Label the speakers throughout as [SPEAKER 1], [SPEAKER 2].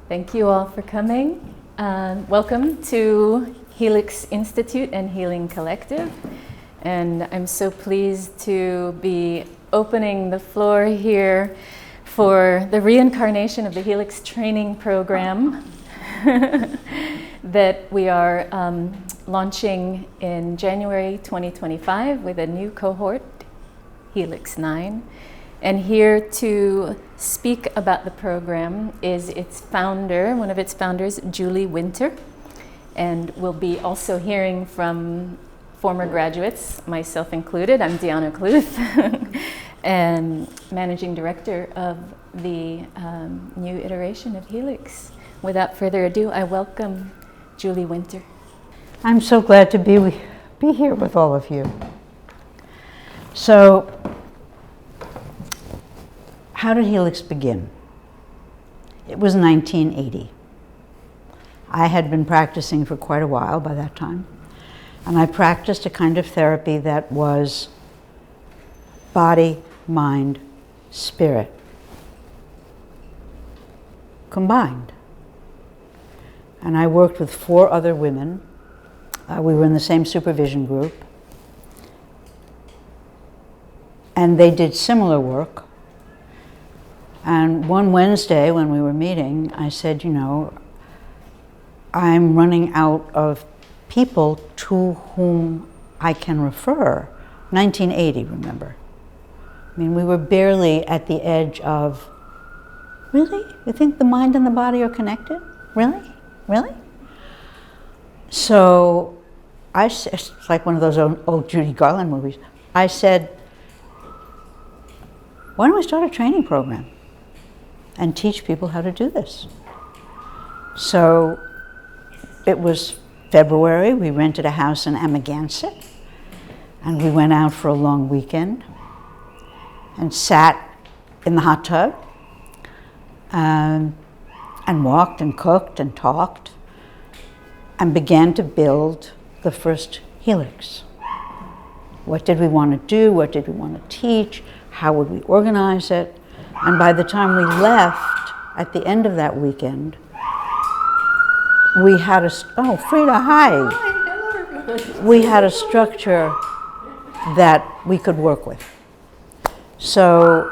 [SPEAKER 1] Thank you all for coming. Welcome to Helix Institute and Healing Collective. And I'm so pleased to be opening the floor here for the reincarnation of the Helix Training Program that we are launching in January 2025 with a new cohort, Helix 9. And here to speak about the program is its founder, one of its founders, Julie Winter. And we'll be also hearing from former graduates, myself included. I'm Dhyana Kluth, and managing director of the new iteration of Helix. Without further ado, I welcome Julie Winter.
[SPEAKER 2] I'm so glad to be here with all of you. So, how did Helix begin? It was 1980. I had been practicing for quite a while by that time, and I practiced a kind of therapy that was body, mind, spirit combined. And I worked with 4 other women. We were in the same supervision group, and they did similar work. And one Wednesday when we were meeting, I said, you know, I'm running out of people to whom I can refer. 1980, remember? I mean, we were barely at the edge of, really? You think the mind and the body are connected? Really? Really? So it's like one of those old Judy Garland movies. I said, why don't we start a training program and teach people how to do this? So it was February. We rented a house in Amagansett, and we went out for a long weekend and sat in the hot tub and walked and cooked and talked and began to build the first Helix. What did we want to do? What did we want to teach? How would we organize it? And by the time we left, at the end of that weekend, we had Frida, hi. Hi, we had a structure that we could work with. So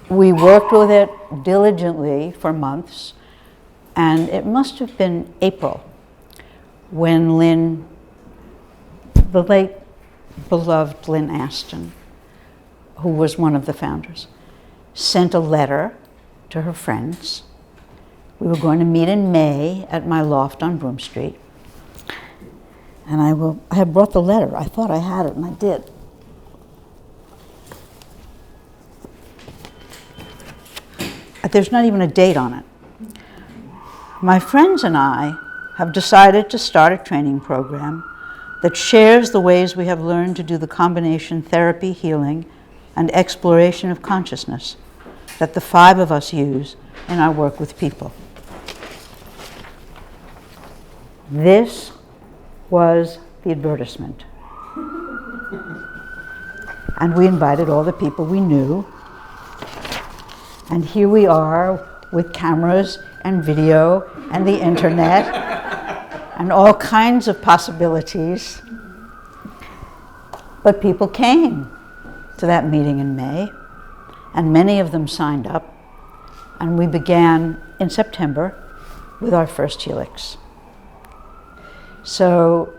[SPEAKER 2] we worked with it diligently for months, and it must have been April when Lynn, the late beloved Lynn Aston, who was one of the founders, sent a letter to her friends. We were going to meet in May at my loft on Broome Street. And I had brought the letter. I thought I had it, and I did. There's not even a date on it. My friends and I have decided to start a training program that shares the ways we have learned to do the combination therapy, healing, and exploration of consciousness that the 5 of us use in our work with people. This was the advertisement. And we invited all the people we knew. And here we are with cameras and video and the internet and all kinds of possibilities. But people came to that meeting in May, and many of them signed up, and we began in September with our first Helix. So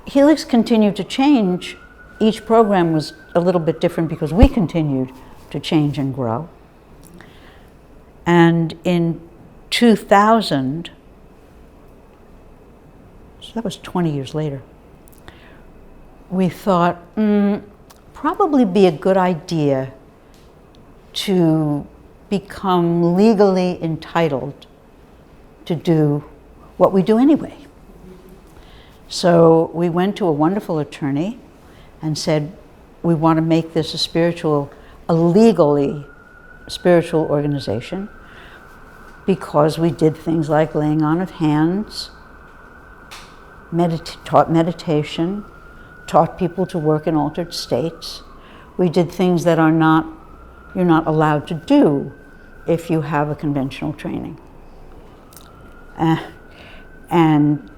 [SPEAKER 2] Helix continued to change. Each program was a little bit different because we continued to change and grow. And in 2000, so that was 20 years later, we thought, probably be a good idea to become legally entitled to do what we do anyway. So we went to a wonderful attorney and said, we want to make this a legally spiritual organization, because we did things like laying on of hands, taught meditation, taught people to work in altered states. We did things that you're not allowed to do if you have a conventional training. And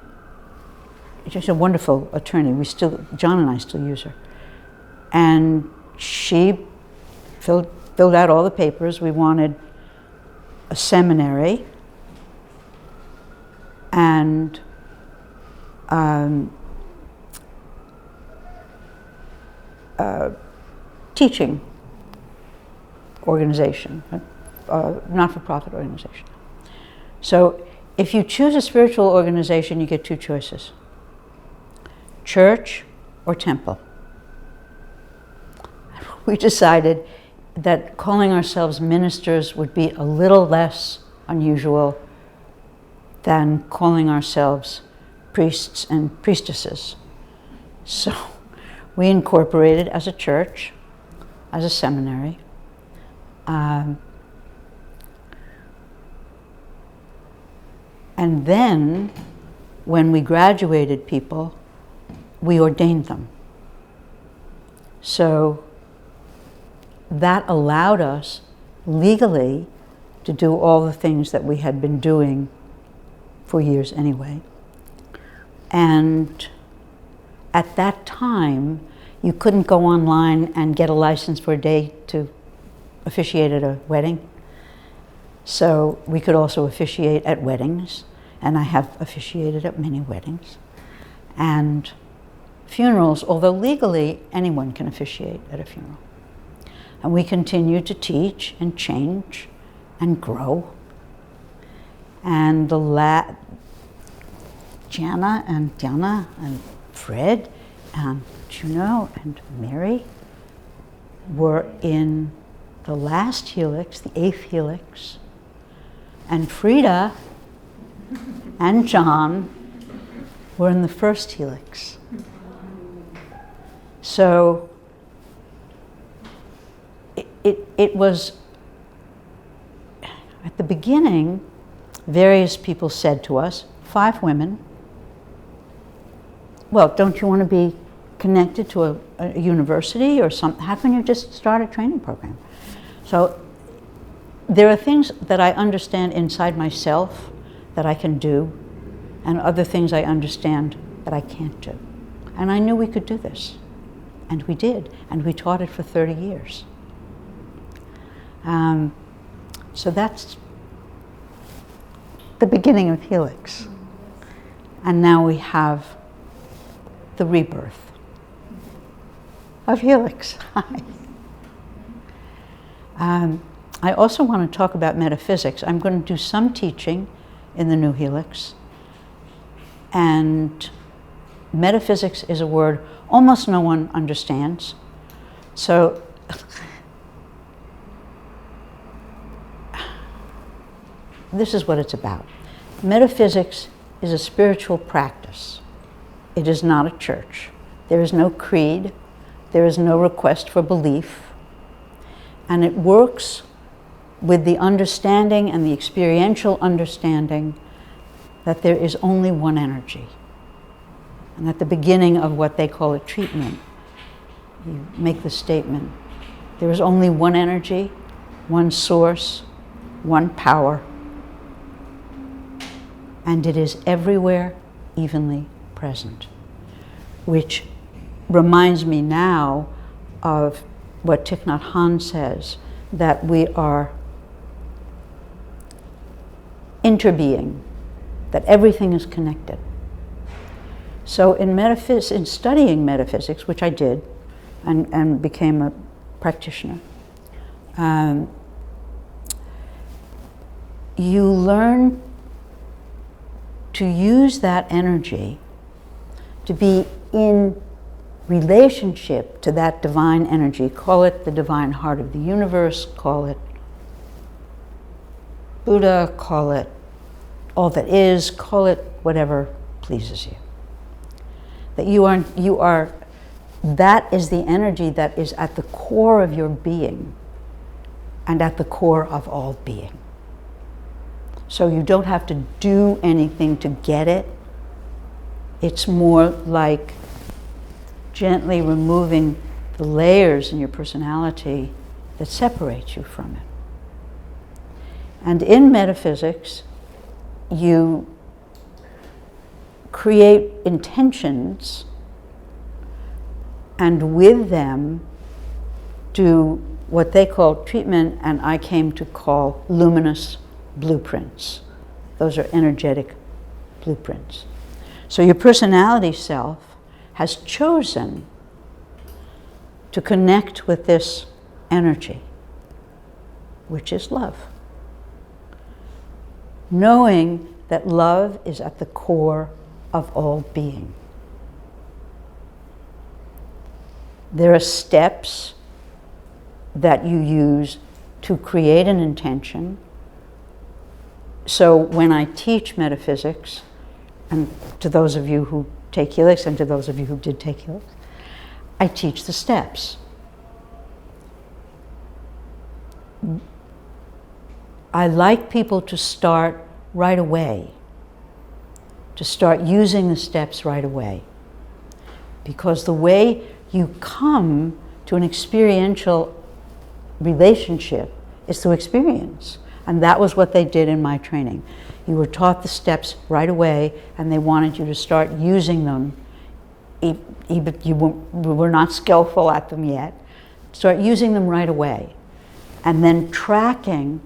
[SPEAKER 2] she's a wonderful attorney. Jon and I still use her. And she filled out all the papers. We wanted a seminary and teaching organization, not-for-profit organization. So if you choose a spiritual organization, you get two choices: church or temple. We decided that calling ourselves ministers would be a little less unusual than calling ourselves priests and priestesses. So we incorporated as a church, as a seminary. And then, when we graduated people, we ordained them. So that allowed us legally to do all the things that we had been doing for years anyway. And at that time, you couldn't go online and get a license for a day to officiate at a wedding. So we could also officiate at weddings, and I have officiated at many weddings. And funerals, although legally anyone can officiate at a funeral. And we continue to teach and change and grow. And Jana and Dhyana and Fred and Juno and Mary were in the last helix, the 8th helix, and Frida and Jon were in the first helix. So it was, at the beginning, various people said to us, 5 women, well, don't you want to be connected to a university or something? How can you just start a training program? So there are things that I understand inside myself that I can do, and other things I understand that I can't do. And I knew we could do this. And we did. And we taught it for 30 years. So that's the beginning of Helix. And now we have the rebirth of Helix. I also want to talk about metaphysics. I'm going to do some teaching in the new Helix. And metaphysics is a word almost no one understands. So this is what it's about. Metaphysics is a spiritual practice. It is not a church. There is no creed. There is no request for belief. And it works with the understanding and the experiential understanding that there is only one energy. And at the beginning of what they call a treatment, you make the statement, there is only one energy, one source, one power, and it is everywhere evenly present, which reminds me now of what Thich Nhat Hanh says, that we are interbeing, that everything is connected. So in studying metaphysics, which I did and became a practitioner, you learn to use that energy to be in relationship to that divine energy. Call it the divine heart of the universe, call it Buddha, call it all that is, call it whatever pleases you. That you are, that is the energy that is at the core of your being and at the core of all being. So you don't have to do anything to get it. It's more like gently removing the layers in your personality that separate you from it. And in metaphysics, you create intentions and with them do what they call treatment, and I came to call luminous blueprints. Those are energetic blueprints. So your personality self has chosen to connect with this energy, which is love. Knowing that love is at the core of all being. There are steps that you use to create an intention. So when I teach metaphysics, and to those of you who take Helix and to those of you who did take Helix, I teach the steps. I like people to start right away, to start using the steps right away. Because the way you come to an experiential relationship is through experience. And that was what they did in my training. You were taught the steps right away, and they wanted you to start using them. Even you were not skillful at them yet. Start using them right away. And then tracking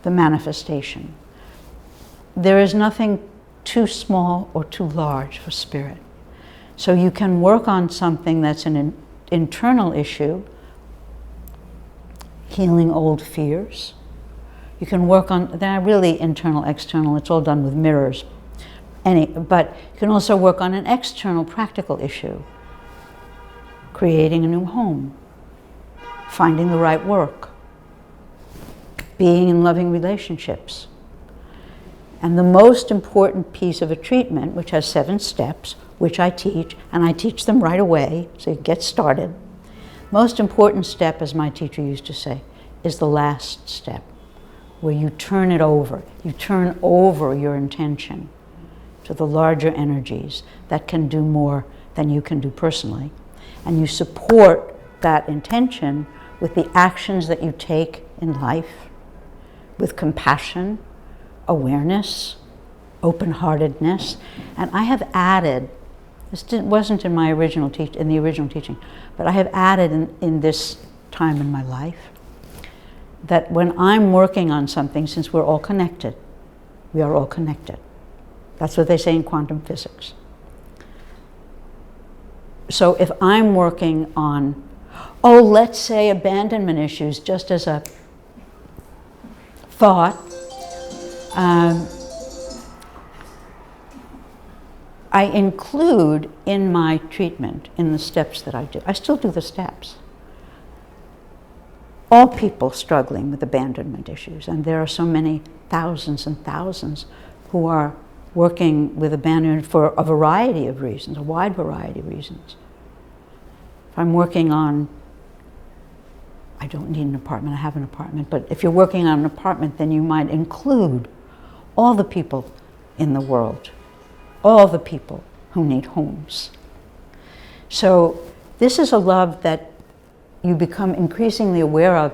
[SPEAKER 2] the manifestation. There is nothing too small or too large for spirit. So you can work on something that's an internal issue, healing old fears. You can work on, they're really internal, external, it's all done with mirrors. But you can also work on an external practical issue, creating a new home, finding the right work, being in loving relationships. And the most important piece of a treatment, which has 7 steps, which I teach, and I teach them right away, so you get started. Most important step, as my teacher used to say, is the last step, where you turn it over. You turn over your intention to the larger energies that can do more than you can do personally. And you support that intention with the actions that you take in life, with compassion, awareness, open-heartedness. And I have added, this wasn't in my original teaching, but I have added in this time in my life, that when I'm working on something, since we're all connected, we are all connected. That's what they say in quantum physics. So if I'm working on, let's say abandonment issues, just as a thought, I include in my treatment, in the steps that I do, I still do the steps, all people struggling with abandonment issues, and there are so many thousands and thousands who are working with abandonment for a variety of reasons, a wide variety of reasons. If I'm working on, I don't need an apartment, I have an apartment, but if you're working on an apartment, then you might include all the people in the world, all the people who need homes. So this is a love that you become increasingly aware of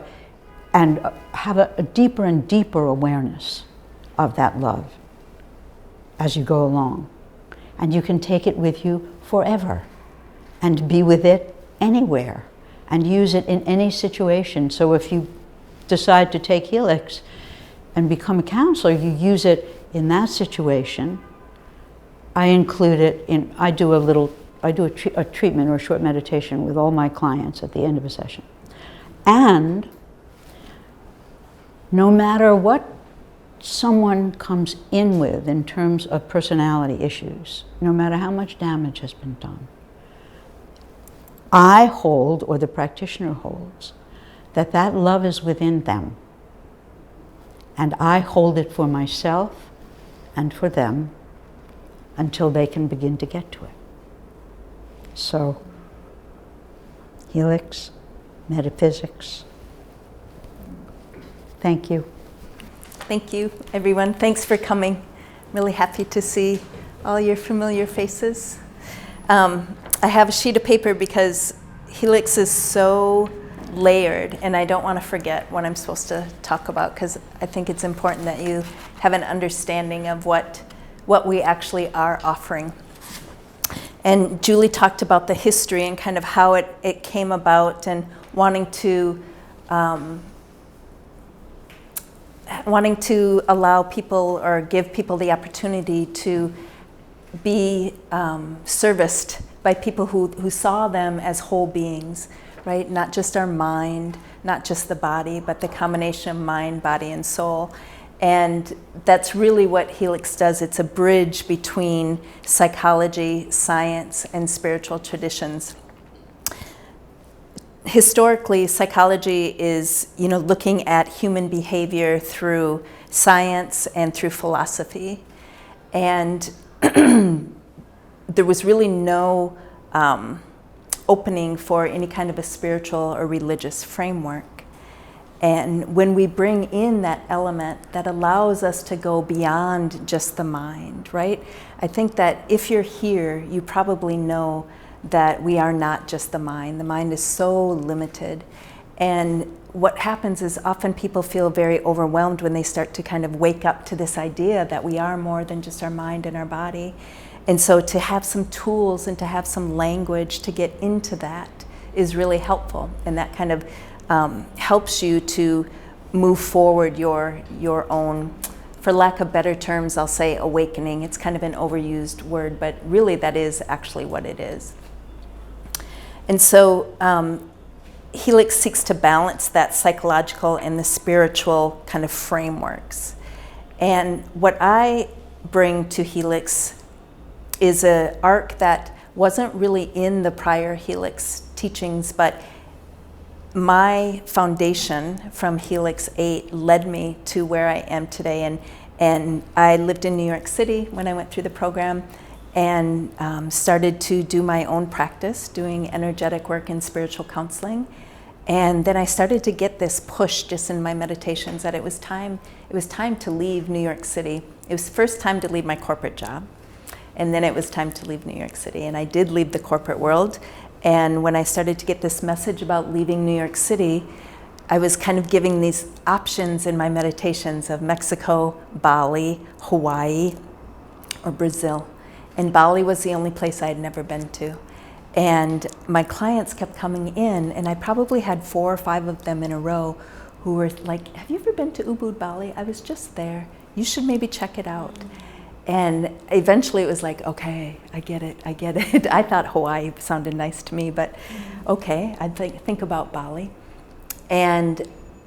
[SPEAKER 2] and have a deeper and deeper awareness of that love as you go along. And you can take it with you forever and be with it anywhere and use it in any situation. So if you decide to take Helix and become a counselor, you use it in that situation. I include it in, I do a treatment or a short meditation with all my clients at the end of a session. And no matter what someone comes in with in terms of personality issues, no matter how much damage has been done, I hold, or the practitioner holds, that that love is within them. And I hold it for myself and for them until they can begin to get to it. So, Helix, metaphysics. Thank you.
[SPEAKER 3] Thank you, everyone. Thanks for coming. I'm really happy to see all your familiar faces. I have a sheet of paper because Helix is so layered, and I don't want to forget what I'm supposed to talk about, because I think it's important that you have an understanding of what we actually are offering. And Julie talked about the history and kind of how it came about, and wanting to allow people or give people the opportunity to be serviced by people who saw them as whole beings, right? Not just our mind, not just the body, but the combination of mind, body, and soul. And that's really what Helix does. It's a bridge between psychology, science, and spiritual traditions. Historically, psychology is, looking at human behavior through science and through philosophy. And there was really no opening for any kind of a spiritual or religious framework. And when we bring in that element that allows us to go beyond just the mind, right? I think that if you're here, you probably know that we are not just the mind. The mind is so limited. And what happens is often people feel very overwhelmed when they start to kind of wake up to this idea that we are more than just our mind and our body. And so to have some tools and to have some language to get into that is really helpful. And that kind of helps you to move forward your own, for lack of better terms, I'll say awakening. It's kind of an overused word, but really that is actually what it is. And so Helix seeks to balance that psychological and the spiritual kind of frameworks. And what I bring to Helix is an arc that wasn't really in the prior Helix teachings, but my foundation from Helix 8 led me to where I am today. And I lived in New York City when I went through the program, and started to do my own practice, doing energetic work and spiritual counseling. And then I started to get this push just in my meditations that it was time to leave New York City. It was the first time to leave my corporate job, and then it was time to leave New York City. And I did leave the corporate world. And when I started to get this message about leaving New York City, I was kind of giving these options in my meditations of Mexico, Bali, Hawaii, or Brazil. And Bali was the only place I had never been to. And my clients kept coming in, and I probably had 4 or 5 of them in a row who were like, "Have you ever been to Ubud, Bali? I was just there. You should maybe check it out." And eventually it was like, okay, I get it. I thought Hawaii sounded nice to me, but okay, I'd think about Bali. And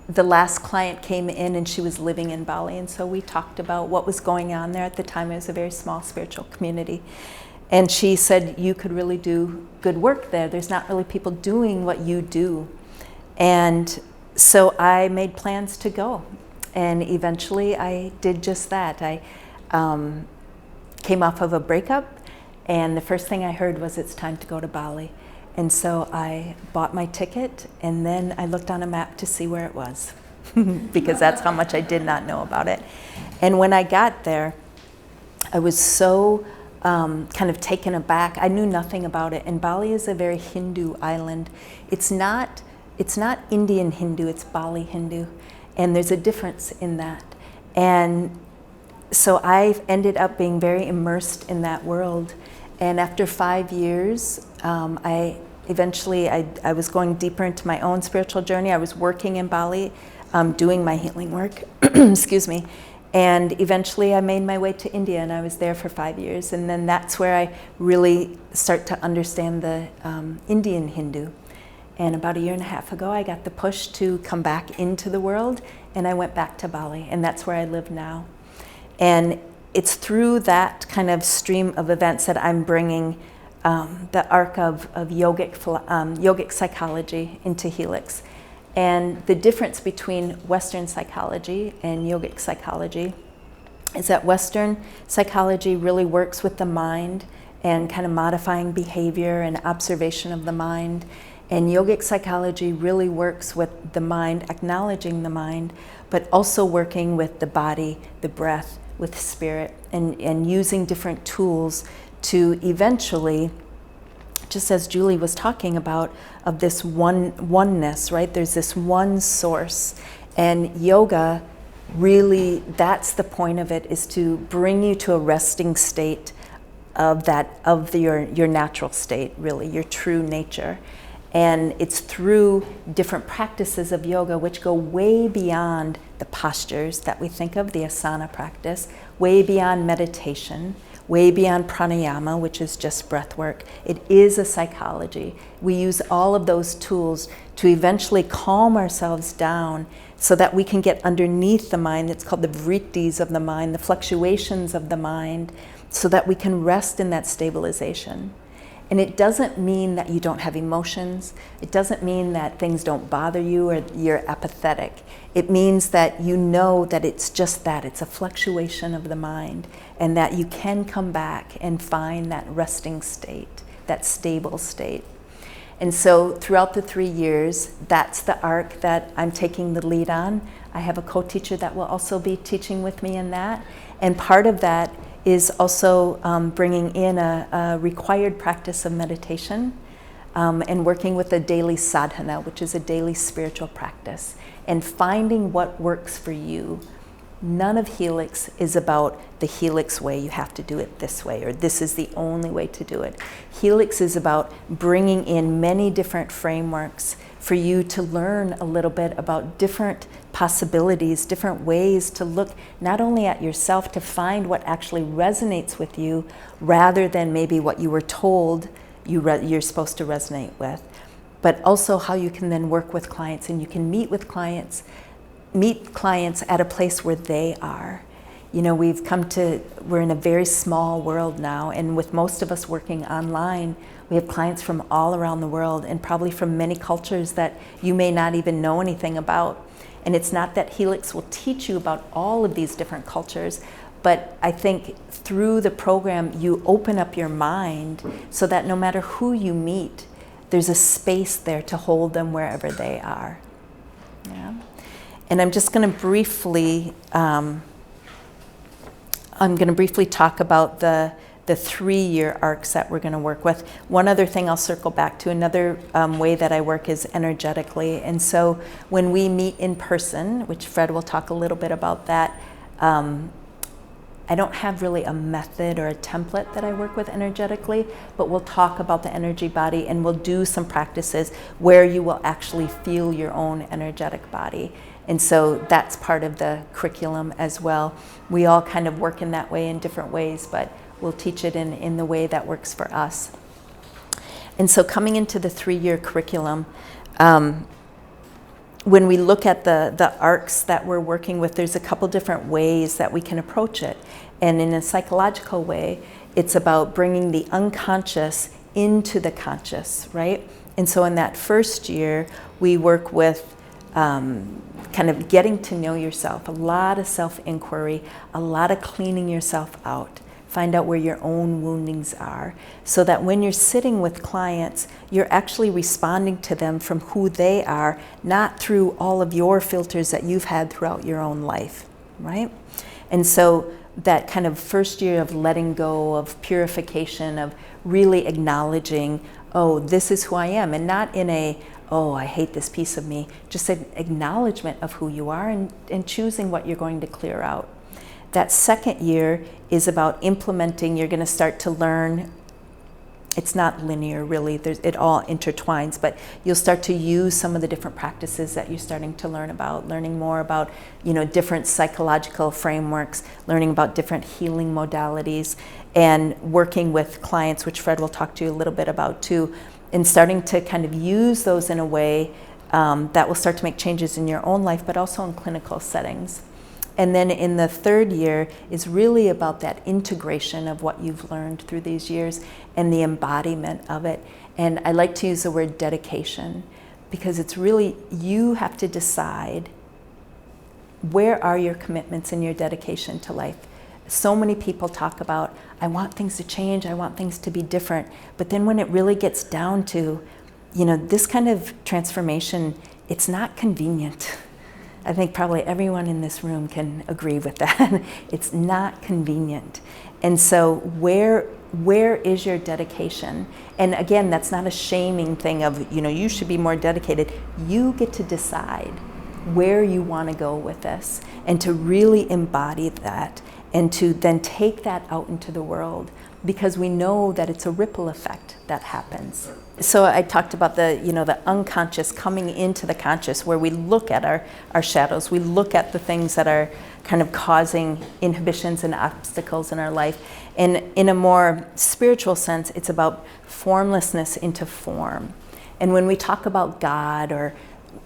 [SPEAKER 3] the last client came in, and she was living in Bali, and so we talked about what was going on there. At the time, it was a very small spiritual community. And she said, "You could really do good work there. There's not really people doing what you do." And so I made plans to go. And eventually I did just that. I came off of a breakup, and the first thing I heard was it's time to go to Bali. And so I bought my ticket, and then I looked on a map to see where it was because that's how much I did not know about it. And when I got there, I was so kind of taken aback. I knew nothing about it. And Bali is a very Hindu island. It's not Indian Hindu, it's Bali Hindu. And there's a difference in that. And so I ended up being very immersed in that world. And after 5 years, I was going deeper into my own spiritual journey. I was working in Bali, doing my healing work, excuse me. And eventually I made my way to India, and I was there for 5 years. And then that's where I really start to understand the Indian Hindu. And about 1.5 years ago, I got the push to come back into the world, and I went back to Bali, and that's where I live now. And it's through that kind of stream of events that I'm bringing the arc of yogic psychology into Helix. And the difference between Western psychology and yogic psychology is that Western psychology really works with the mind and kind of modifying behavior and observation of the mind. And yogic psychology really works with the mind, acknowledging the mind, but also working with the body, the breath, with spirit, and using different tools to eventually just as Julie was talking about, of this oneness, right? There's this one source. And yoga, really, that's the point of it, is to bring you to a resting state of your natural state, really, your true nature. And it's through different practices of yoga, which go way beyond the postures that we think of, the asana practice, way beyond meditation, way beyond pranayama, which is just breath work. It is a psychology. We use all of those tools to eventually calm ourselves down so that we can get underneath the mind. It's called the vrittis of the mind, the fluctuations of the mind, so that we can rest in that stabilization. And it doesn't mean that you don't have emotions. It doesn't mean that things don't bother you or you're apathetic. It means that you know that it's just that. It's a fluctuation of the mind, and that you can come back and find that resting state, that stable state. And so throughout the 3 years, that's the arc that I'm taking the lead on. I have a co-teacher that will also be teaching with me in that. And part of that is also bringing in a required practice of meditation and working with a daily sadhana, which is a daily spiritual practice, and finding what works for you. None of Helix is about the Helix way, you have to do it this way, or this is the only way to do it. Helix is about bringing in many different frameworks for you to learn a little bit about different possibilities, different ways to look not only at yourself, to find what actually resonates with you, rather than maybe what you were told you're supposed to resonate with, but also how you can then work with clients, and you can meet clients at a place where they are. You know, we're in a very small world now, and with most of us working online, we have clients from all around the world, and probably from many cultures that you may not even know anything about. And it's not that Helix will teach you about all of these different cultures, but I think through the program, you open up your mind so that no matter who you meet, there's a space there to hold them wherever they are. Yeah. And I'm just going to briefly, talk about the 3-year arcs that we're going to work with. One other thing I'll circle back to, another way that I work is energetically. And so when we meet in person, which Fred will talk a little bit about that, I don't have really a method or a template that I work with energetically, but we'll talk about the energy body, and we'll do some practices where you will actually feel your own energetic body. And so that's part of the curriculum as well. We all kind of work in that way in different ways, but we'll teach it in the way that works for us. And so coming into the 3-year curriculum, when we look at the arcs that we're working with, there's a couple different ways that we can approach it. And in a psychological way, it's about bringing the unconscious into the conscious, right? And so in that first year, we work with kind of getting to know yourself, a lot of self-inquiry, a lot of cleaning yourself out. Find out where your own woundings are, so that when you're sitting with clients, you're actually responding to them from who they are, not through all of your filters that you've had throughout your own life, right? And so that kind of first year of letting go, of purification, of really acknowledging, oh, this is who I am, and not in a, oh, I hate this piece of me, just an acknowledgement of who you are, and choosing what you're going to clear out. That second year is about implementing. You're going to start to learn. It's not linear, really. It all intertwines, but you'll start to use some of the different practices that you're starting to learn about, learning more about, different psychological frameworks, learning about different healing modalities, and working with clients, which Fred will talk to you a little bit about too, and starting to kind of use those in a way that will start to make changes in your own life, but also in clinical settings. And then in the third year is really about that integration of what you've learned through these years and the embodiment of it. And I like to use the word dedication, because it's really, you have to decide, where are your commitments and your dedication to life? So many people talk about, I want things to change, I want things to be different. But then when it really gets down to, this kind of transformation, it's not convenient. I think probably everyone in this room can agree with that. It's not convenient. And so where is your dedication? And again, that's not a shaming thing of, you should be more dedicated. You get to decide where you want to go with this, and to really embody that, and to then take that out into the world, because we know that it's a ripple effect that happens. So I talked about the unconscious coming into the conscious, where we look at our shadows, we look at the things that are kind of causing inhibitions and obstacles in our life. And in a more spiritual sense, it's about formlessness into form. And when we talk about God or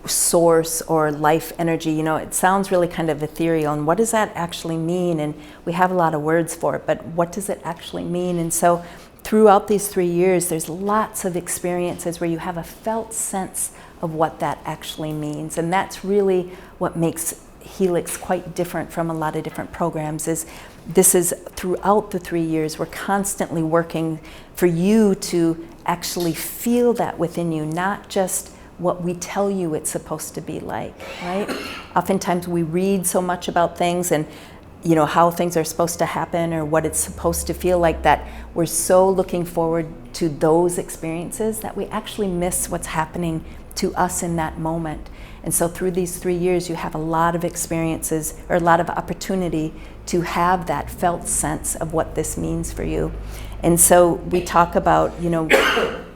[SPEAKER 3] source or life energy, it sounds really kind of ethereal, and what does that actually mean? And we have a lot of words for it, but what does it actually mean? And so throughout these 3 years, there's lots of experiences where you have a felt sense of what that actually means. And that's really what makes Helix quite different from a lot of different programs. Is throughout the 3 years, we're constantly working for you to actually feel that within you, not just what we tell you it's supposed to be like, right? Oftentimes we read so much about things and how things are supposed to happen or what it's supposed to feel like, that we're so looking forward to those experiences that we actually miss what's happening to us in that moment. And so through these 3 years, you have a lot of experiences, or a lot of opportunity to have that felt sense of what this means for you. And so we talk about,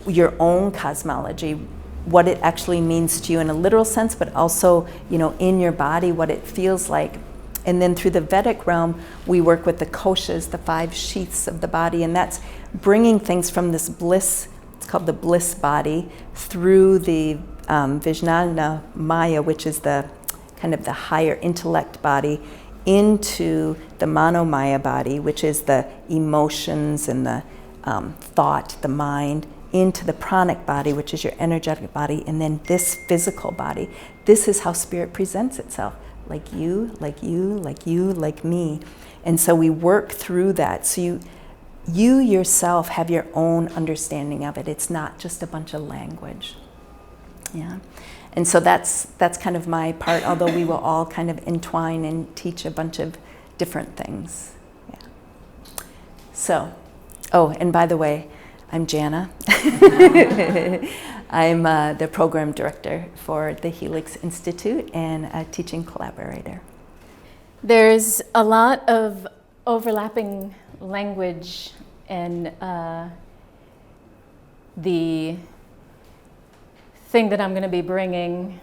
[SPEAKER 3] your own cosmology, what it actually means to you in a literal sense, but also, in your body, what it feels like. And then through the Vedic realm, we work with the koshas, the 5 sheaths of the body, and that's bringing things from this bliss, it's called the bliss body, through the Vijnana Maya, which is the kind of the higher intellect body, into the Manomaya body, which is the emotions and the thought, the mind, into the pranic body, which is your energetic body, and then this physical body. This is how spirit presents itself, like you, like you, like you, like me. And so we work through that. So you yourself have your own understanding of it. It's not just a bunch of language. Yeah. And so that's kind of my part, although we will all kind of entwine and teach a bunch of different things. Yeah. So, and by the way, I'm Jana. I'm the program director for the Helix Institute and a teaching collaborator.
[SPEAKER 1] There's a lot of overlapping language, and the thing that I'm going to be bringing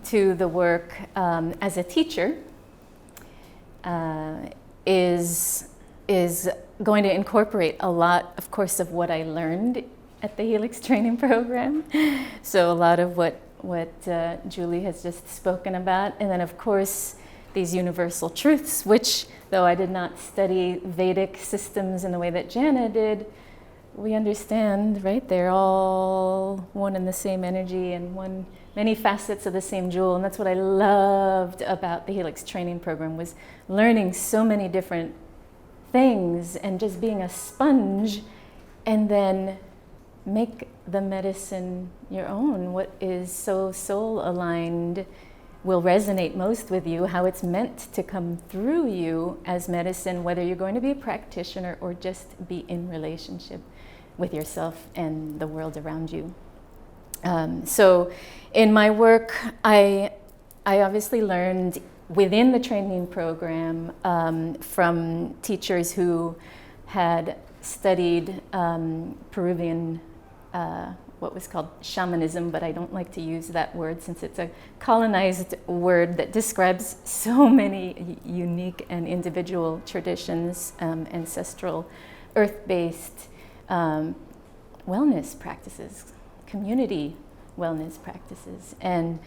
[SPEAKER 1] to the work as a teacher is going to incorporate a lot, of course, of what I learned at the Helix Training Program. So a lot of what Julie has just spoken about. And then, of course, these universal truths, which, though I did not study Vedic systems in the way that Jana did, we understand, right? They're all one and the same energy and many facets of the same jewel. And that's what I loved about the Helix Training Program, was learning so many different things and just being a sponge, and then make the medicine your own. What is so soul aligned will resonate most with you, how it's meant to come through you as medicine, whether you're going to be a practitioner or just be in relationship with yourself and the world around you. So in my work, I obviously learned within the training program from teachers who had studied Peruvian, what was called shamanism, but I don't like to use that word since it's a colonized word that describes so many unique and individual traditions, ancestral, earth-based wellness practices, community wellness practices. And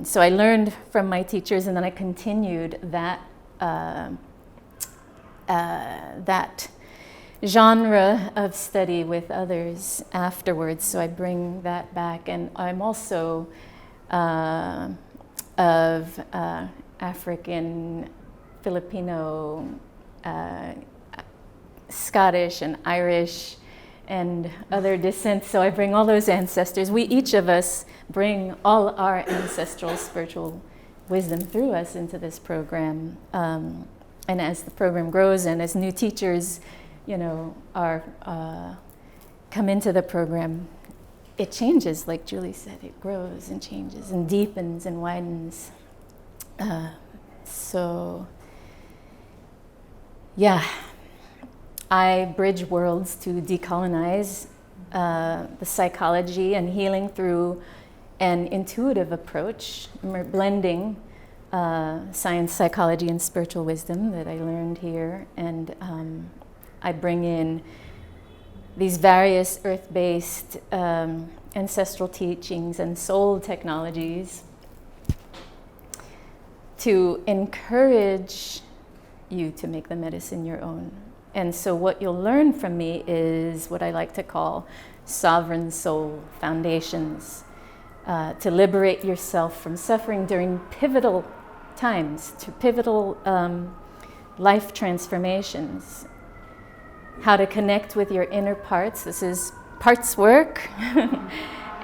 [SPEAKER 1] so I learned from my teachers, and then I continued that genre of study with others afterwards. So I bring that back, and I'm also of African, Filipino, Scottish and Irish and other descents. So I bring all those ancestors. We, each of us, bring all our ancestral spiritual wisdom through us into this program. And as the program grows and as new teachers, are come into the program, it changes. Like Julie said, it grows and changes and deepens and widens. I bridge worlds to decolonize the psychology and healing through an intuitive approach, blending science, psychology, and spiritual wisdom that I learned here. And I bring in these various earth-based ancestral teachings and soul technologies to encourage you to make the medicine your own. And so what you'll learn from me is what I like to call sovereign soul foundations, to liberate yourself from suffering during pivotal times, to pivotal life transformations, how to connect with your inner parts. This is parts work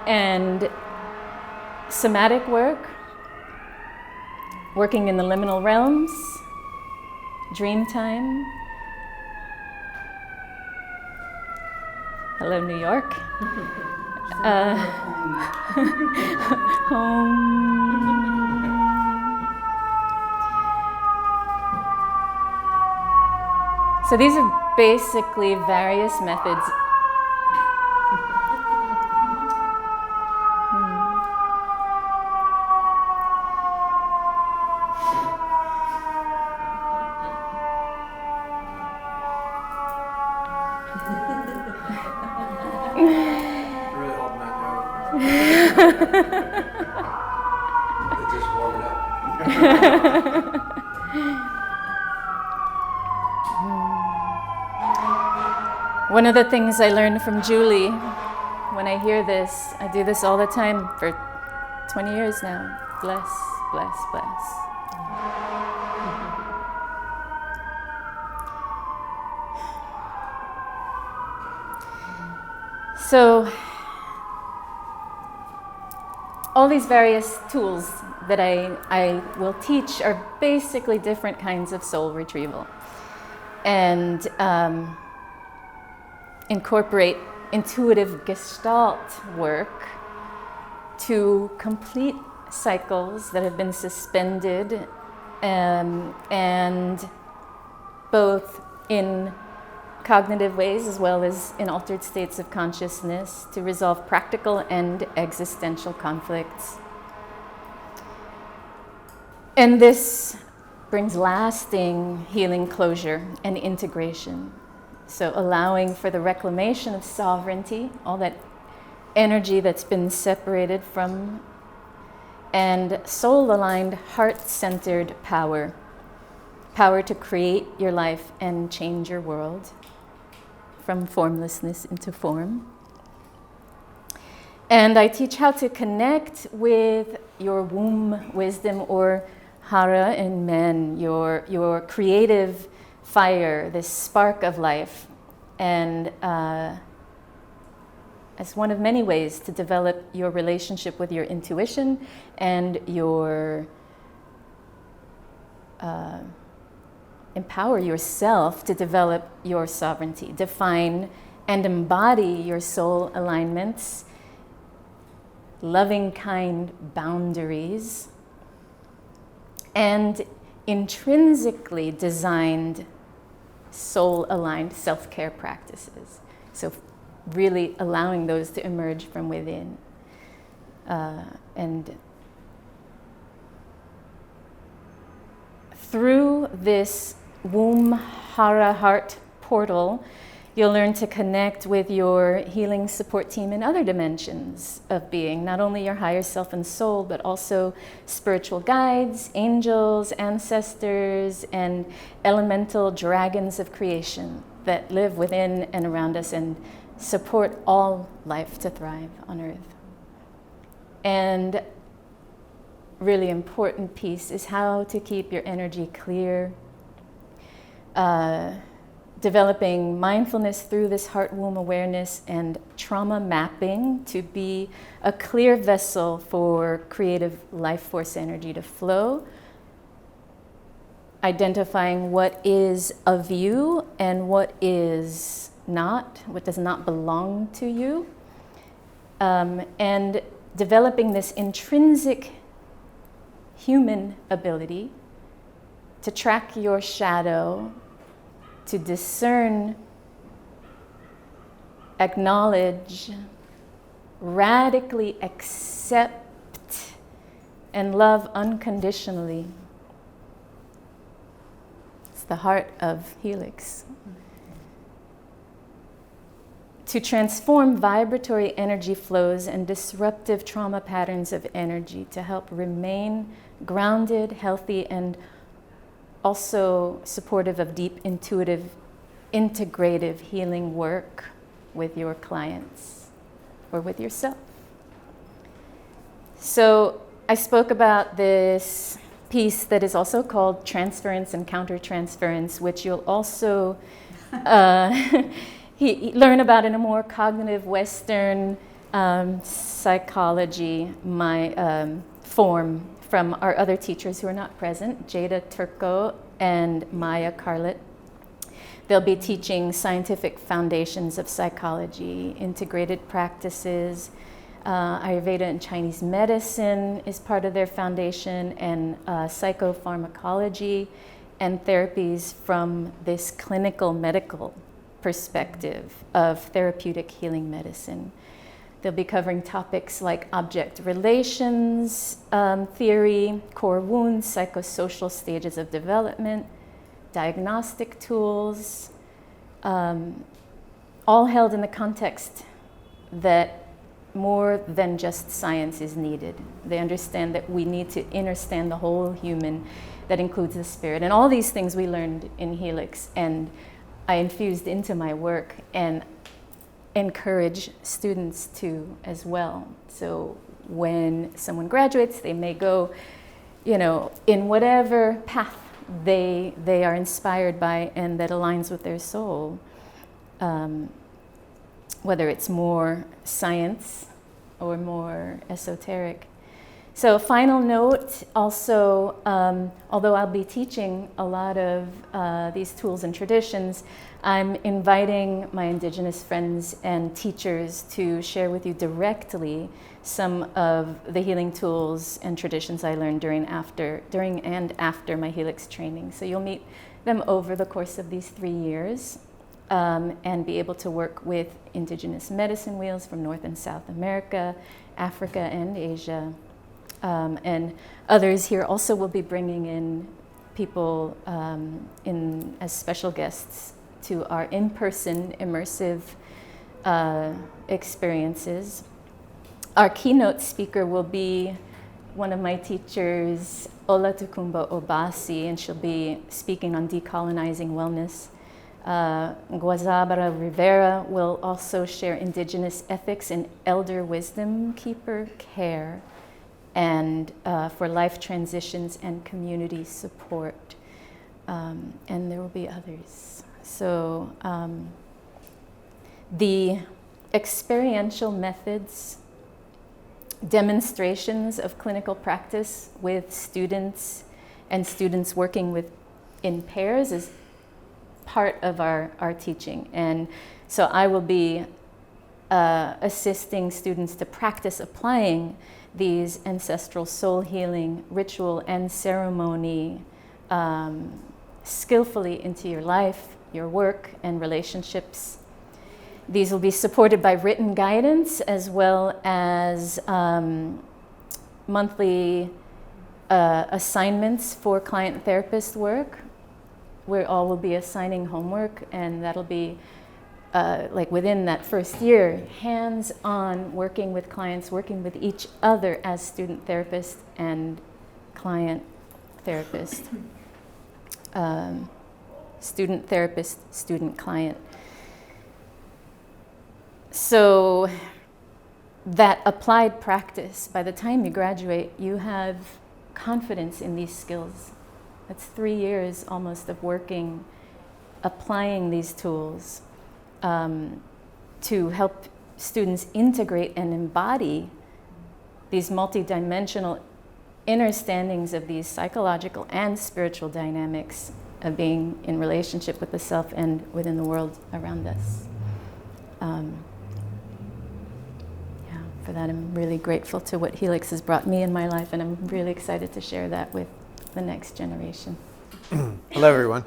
[SPEAKER 1] and somatic work, working in the liminal realms, dream time. Hello, New York. So these are basically various methods.
[SPEAKER 4] Really holding that note. It just warmed up.
[SPEAKER 1] One of the things I learned from Julie, when I hear this, I do this all the time for 20 years now. Bless, bless, bless. So, all these various tools that I will teach are basically different kinds of soul retrieval, and incorporate intuitive gestalt work to complete cycles that have been suspended, and both in cognitive ways as well as in altered states of consciousness, to resolve practical and existential conflicts. And this brings lasting healing closure and integration. So allowing for the reclamation of sovereignty, all that energy that's been separated from, and soul-aligned, heart-centered power. Power to create your life and change your world from formlessness into form. And I teach how to connect with your womb wisdom, or hara in men, your creative fire, this spark of life, and as one of many ways to develop your relationship with your intuition and your empower yourself to develop your sovereignty, define and embody your soul alignments, loving, kind boundaries, and intrinsically designed soul-aligned self-care practices. So really allowing those to emerge from within. And through this womb hara heart portal, you'll learn to connect with your healing support team in other dimensions of being, not only your higher self and soul, but also spiritual guides, angels, ancestors, and elemental dragons of creation that live within and around us and support all life to thrive on Earth. And really important piece is how to keep your energy clear, developing mindfulness through this heart womb awareness and trauma mapping to be a clear vessel for creative life force energy to flow, identifying what is of you and what is not, what does not belong to you, and developing this intrinsic human ability to track your shadow, to discern, acknowledge, radically accept, and love unconditionally. It's the heart of Helix. To transform vibratory energy flows and disruptive trauma patterns of energy to help remain grounded, healthy, and also supportive of deep, intuitive, integrative healing work with your clients or with yourself. So I spoke about this piece that is also called transference and countertransference, which you'll also learn about in a more cognitive Western psychology form from our other teachers who are not present, Jada Turco and Maya Carlett. They'll be teaching scientific foundations of psychology, integrated practices. Ayurveda and Chinese medicine is part of their foundation, and psychopharmacology and therapies from this clinical medical perspective of therapeutic healing medicine. They'll be covering topics like object relations theory, core wounds, psychosocial stages of development, diagnostic tools, all held in the context that more than just science is needed. They understand that we need to understand the whole human, that includes the spirit. And all these things we learned in Helix, and I infused into my work and encourage students to as well. So when someone graduates, they may go, in whatever path they are inspired by and that aligns with their soul, whether it's more science or more esoteric. So final note also, although I'll be teaching a lot of these tools and traditions, I'm inviting my Indigenous friends and teachers to share with you directly some of the healing tools and traditions I learned during and after my Helix training. So you'll meet them over the course of these 3 years and be able to work with Indigenous medicine wheels from North and South America, Africa, and Asia. And others here also will be bringing in people in as special guests to our in-person immersive experiences. Our keynote speaker will be one of my teachers, Ola Obasi, and she'll be speaking on decolonizing wellness. Quazabara Rivera will also share Indigenous ethics and elder wisdom keeper care, and for life transitions and community support. And there will be others. So the experiential methods, demonstrations of clinical practice with students and students working in pairs is part of our teaching. And so I will be assisting students to practice applying these ancestral soul healing ritual and ceremony skillfully into your life, your work, and relationships. These will be supported by written guidance as well as monthly assignments for client therapist work. We all will be assigning homework, and that'll be like within that first year, hands-on working with clients, working with each other as student therapist and client therapist. Student therapist, student client. So that applied practice, by the time you graduate, you have confidence in these skills. That's 3 years almost of working applying these tools to help students integrate and embody these multidimensional understandings of these psychological and spiritual dynamics of being in relationship with the self and within the world around us. For that, I'm really grateful to what Helix has brought me in my life, and I'm really excited to share that with the next generation.
[SPEAKER 4] Hello, everyone.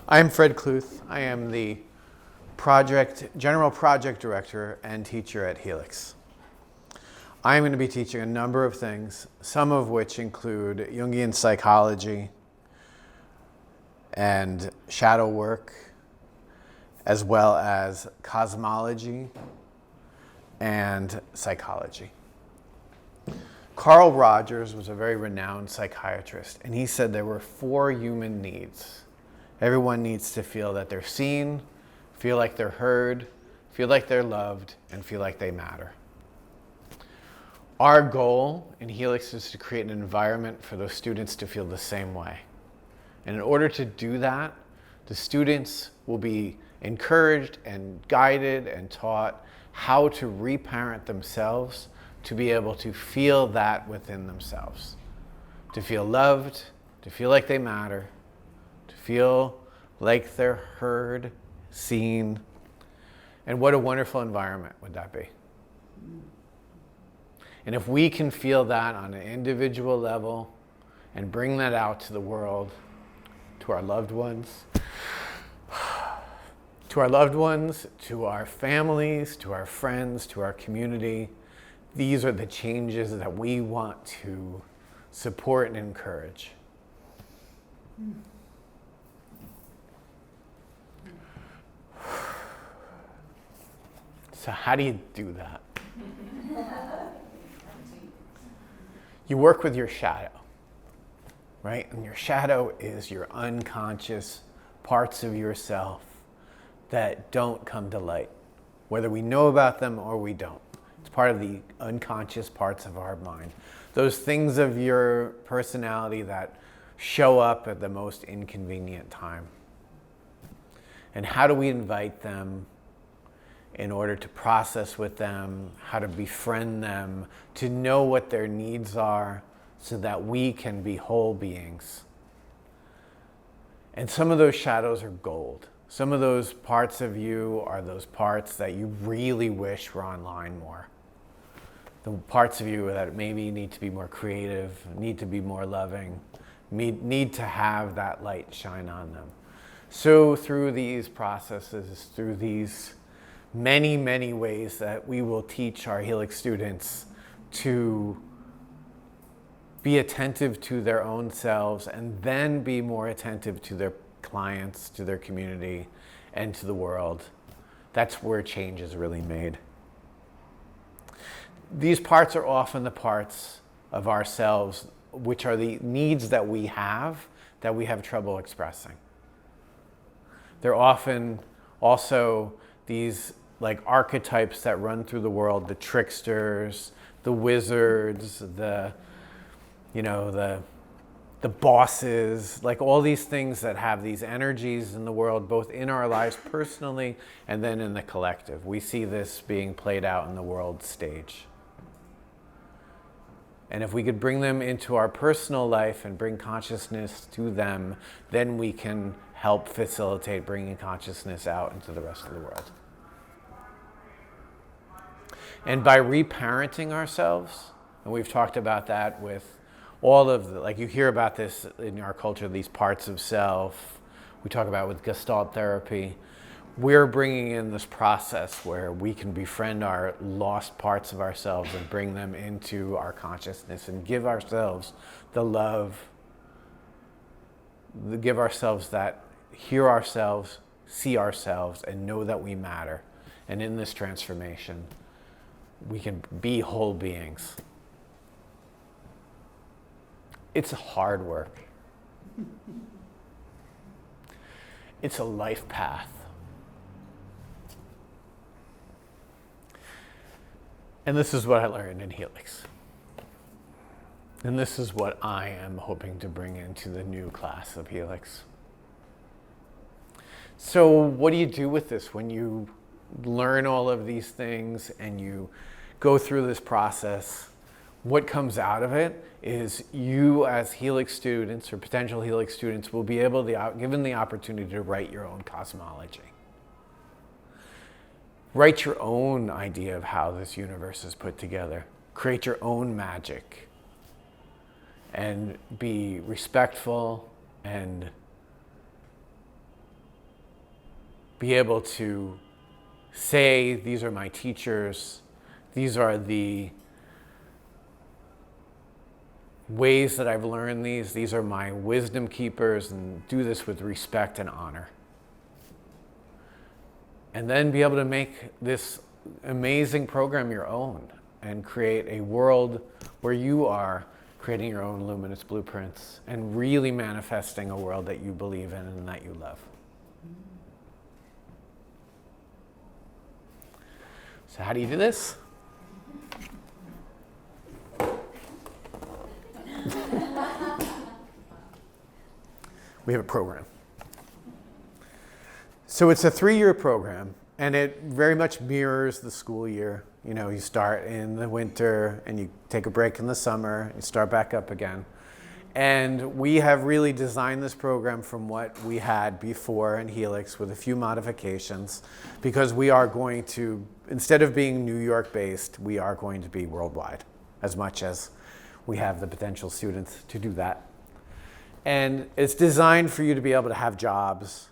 [SPEAKER 4] I'm Fred Kluth. I am the General Project Director and teacher at Helix. I'm going to be teaching a number of things, some of which include Jungian psychology and shadow work, as well as cosmology and psychology. Carl Rogers was a very renowned psychiatrist, and he said there were 4 human needs. Everyone needs to feel that they're seen, feel like they're heard, feel like they're loved, and feel like they matter. Our goal in Helix is to create an environment for those students to feel the same way. And in order to do that, the students will be encouraged and guided and taught how to reparent themselves to be able to feel that within themselves. To feel loved, to feel like they matter, to feel like they're heard, seen. And what a wonderful environment would that be? And if we can feel that on an individual level and bring that out to the world, to our loved ones, to our families, to our friends, to our community, these are the changes that we want to support and encourage. So how do you do that? You work with your shadow, right? And your shadow is your unconscious parts of yourself that don't come to light, whether we know about them or we don't. It's part of the unconscious parts of our mind. Those things of your personality that show up at the most inconvenient time. And how do we invite them in order to process with them, how to befriend them, to know what their needs are so that we can be whole beings? And some of those shadows are gold. Some of those parts of you are those parts that you really wish were online more. The parts of you that maybe need to be more creative, need to be more loving, need to have that light shine on them. So through these processes, through these many, many ways that we will teach our Helix students to be attentive to their own selves and then be more attentive to their clients, to their community, and to the world. That's where change is really made. These parts are often the parts of ourselves which are the needs that we have trouble expressing. They're often also these like archetypes that run through the world, the tricksters, the wizards, the bosses, like all these things that have these energies in the world, both in our lives personally and then in the collective. We see this being played out in the world stage. And if we could bring them into our personal life and bring consciousness to them, then we can help facilitate bringing consciousness out into the rest of the world. And by reparenting ourselves, and we've talked about that with all of the, like you hear about this in our culture, these parts of self, we talk about with Gestalt therapy, we're bringing in this process where we can befriend our lost parts of ourselves and bring them into our consciousness and give ourselves the love, give ourselves that, hear ourselves, see ourselves, and know that we matter. And in this transformation, we can be whole beings. It's hard work. It's a life path. And this is what I learned in Helix. And this is what I am hoping to bring into the new class of Helix. So what do you do with this when you learn all of these things and you go through this process? What comes out of it is you as Helix students or potential Helix students will be able to, given the opportunity to write your own cosmology. Write your own idea of how this universe is put together. Create your own magic. And be respectful and be able to say, these are my teachers, these are the ways that I've learned these are my wisdom keepers, and do this with respect and honor. And then be able to make this amazing program your own and create a world where you are creating your own luminous blueprints and really manifesting a world that you believe in and that you love. So how do you do this? We have a program. So it's a 3-year program, and it very much mirrors the school year. You know, you start in the winter and you take a break in the summer, you start back up again. And we have really designed this program from what we had before in Helix with a few modifications, because we are going to, instead of being New York based, we are going to be worldwide, as much as we have the potential students to do that. And it's designed for you to be able to have jobs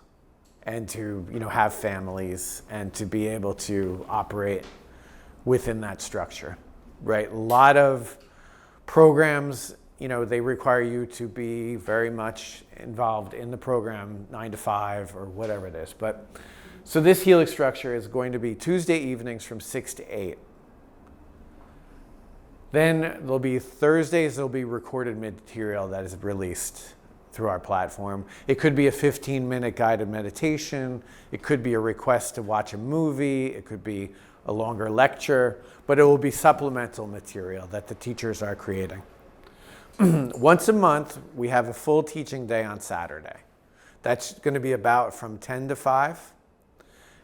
[SPEAKER 4] and to, you know, have families and to be able to operate within that structure, right? A lot of programs, you know, they require you to be very much involved in the program 9 to 5 or whatever it is. But so this Helix structure is going to be Tuesday evenings from 6 to 8. Then there'll be Thursdays, there'll be recorded material that is released through our platform. It could be a 15-minute guided meditation. It could be a request to watch a movie. It could be a longer lecture, but it will be supplemental material that the teachers are creating. Once a month, we have a full teaching day on Saturday. That's going to be about from 10 to 5.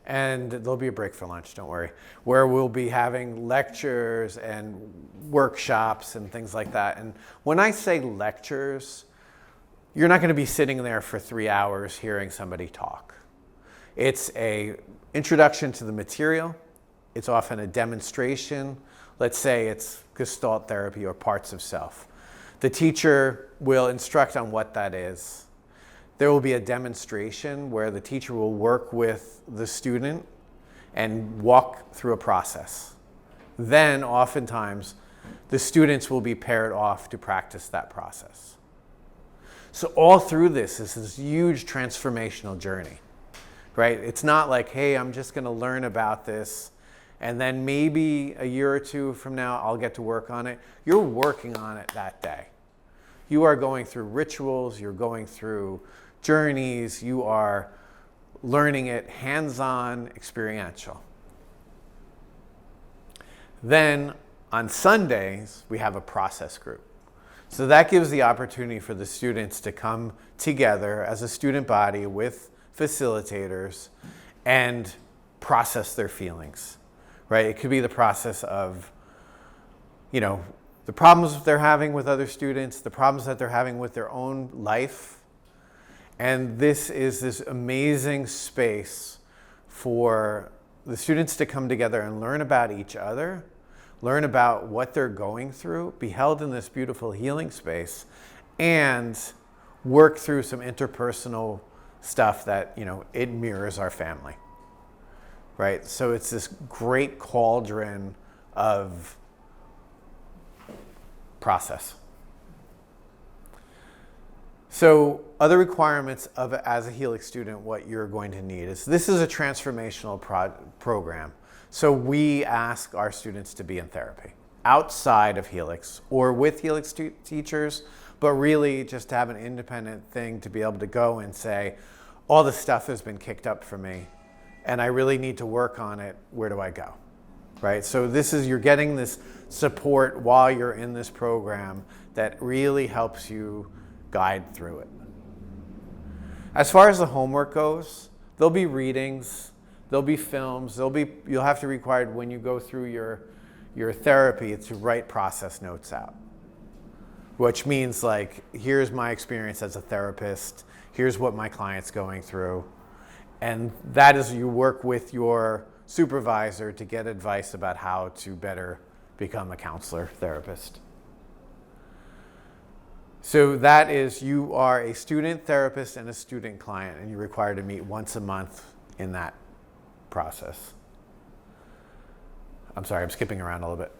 [SPEAKER 4] And there'll be a break for lunch, don't worry, where we'll be having lectures and workshops and things like that. And when I say lectures, you're not going to be sitting there for 3 hours hearing somebody talk. It's an introduction to the material. It's often a demonstration. Let's say it's Gestalt therapy or parts of self. The teacher will instruct on what that is. There will be a demonstration where the teacher will work with the student and walk through a process. Then, oftentimes, the students will be paired off to practice that process. So all through this is this huge transformational journey, right? It's not like, hey, I'm just going to learn about this, and then maybe a year or two from now, I'll get to work on it. You're working on it that day. You are going through rituals, you're going through journeys, you are learning it hands-on, experiential. Then on Sundays, we have a process group. So that gives the opportunity for the students to come together as a student body with facilitators and process their feelings, right? It could be the process of, you know, the problems they're having with other students, the problems that they're having with their own life. And this is this amazing space for the students to come together and learn about each other, learn about what they're going through, be held in this beautiful healing space, and work through some interpersonal stuff that, you know, it mirrors our family, right? So it's this great cauldron of process. So other requirements of, as a Helix student, what you're going to need is, this is a transformational program. So we ask our students to be in therapy outside of Helix or with Helix teachers, but really just to have an independent thing to be able to go and say, all this stuff has been kicked up for me and I really need to work on it. Where do I go? Right? So this is, you're getting this support while you're in this program that really helps you guide through it. As far as the homework goes, there'll be readings, there'll be films, you'll have to be required when you go through your therapy to write process notes out. Which means like, here's my experience as a therapist, here's what my client's going through. And that is, you work with your supervisor to get advice about how to better become a counselor, therapist. So that is, you are a student therapist and a student client, and you're required to meet once a month in that process. I'm sorry, I'm skipping around a little bit.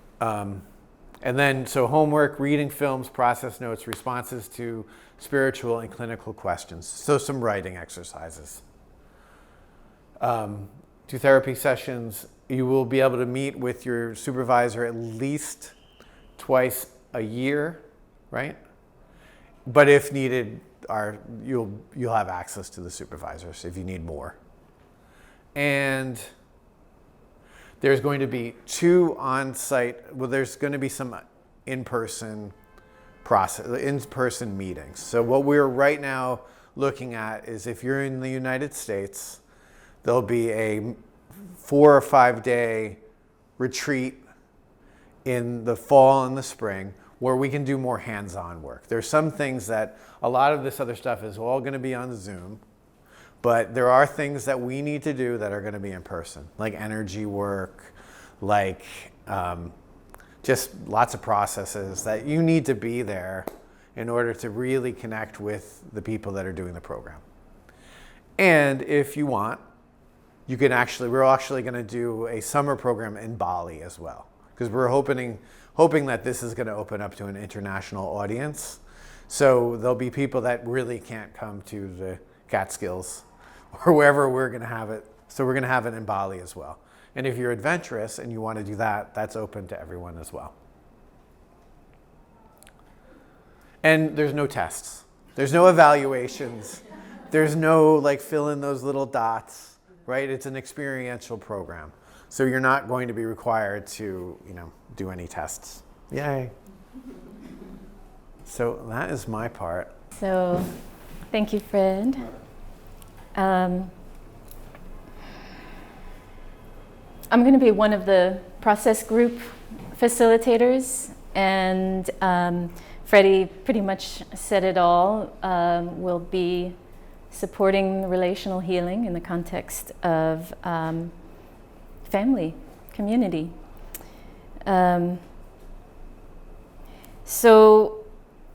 [SPEAKER 4] And then, so homework, reading films, process notes, responses to spiritual and clinical questions. So some writing exercises. 2 therapy sessions. You will be able to meet with your supervisor at least twice a year, right? But if needed, you'll have access to the supervisors if you need more. And there's going to be 2 on-site, well, there's going to be some in-person meetings. So what we're right now looking at is, if you're in the United States, there'll be a 4 or 5 day retreat in the fall and the spring where we can do more hands-on work. There's some things that, a lot of this other stuff is all going to be on Zoom, but there are things that we need to do that are going to be in person, like energy work, like just lots of processes that you need to be there in order to really connect with the people that are doing the program. And if you want, we're actually going to do a summer program in Bali as well, because we're hoping that this is going to open up to an international audience. So there'll be people that really can't come to the Catskills or wherever we're going to have it. So we're going to have it in Bali as well. And if you're adventurous and you want to do that, that's open to everyone as well. And there's no tests. There's no evaluations. There's no like fill in those little dots, right? It's an experiential program. So you're not going to be required to, do any tests. Yay. So that is my part.
[SPEAKER 1] So thank you, Fred. I'm going to be one of the process group facilitators, and Freddie pretty much said it all. We'll be supporting relational healing in the context of family, community. So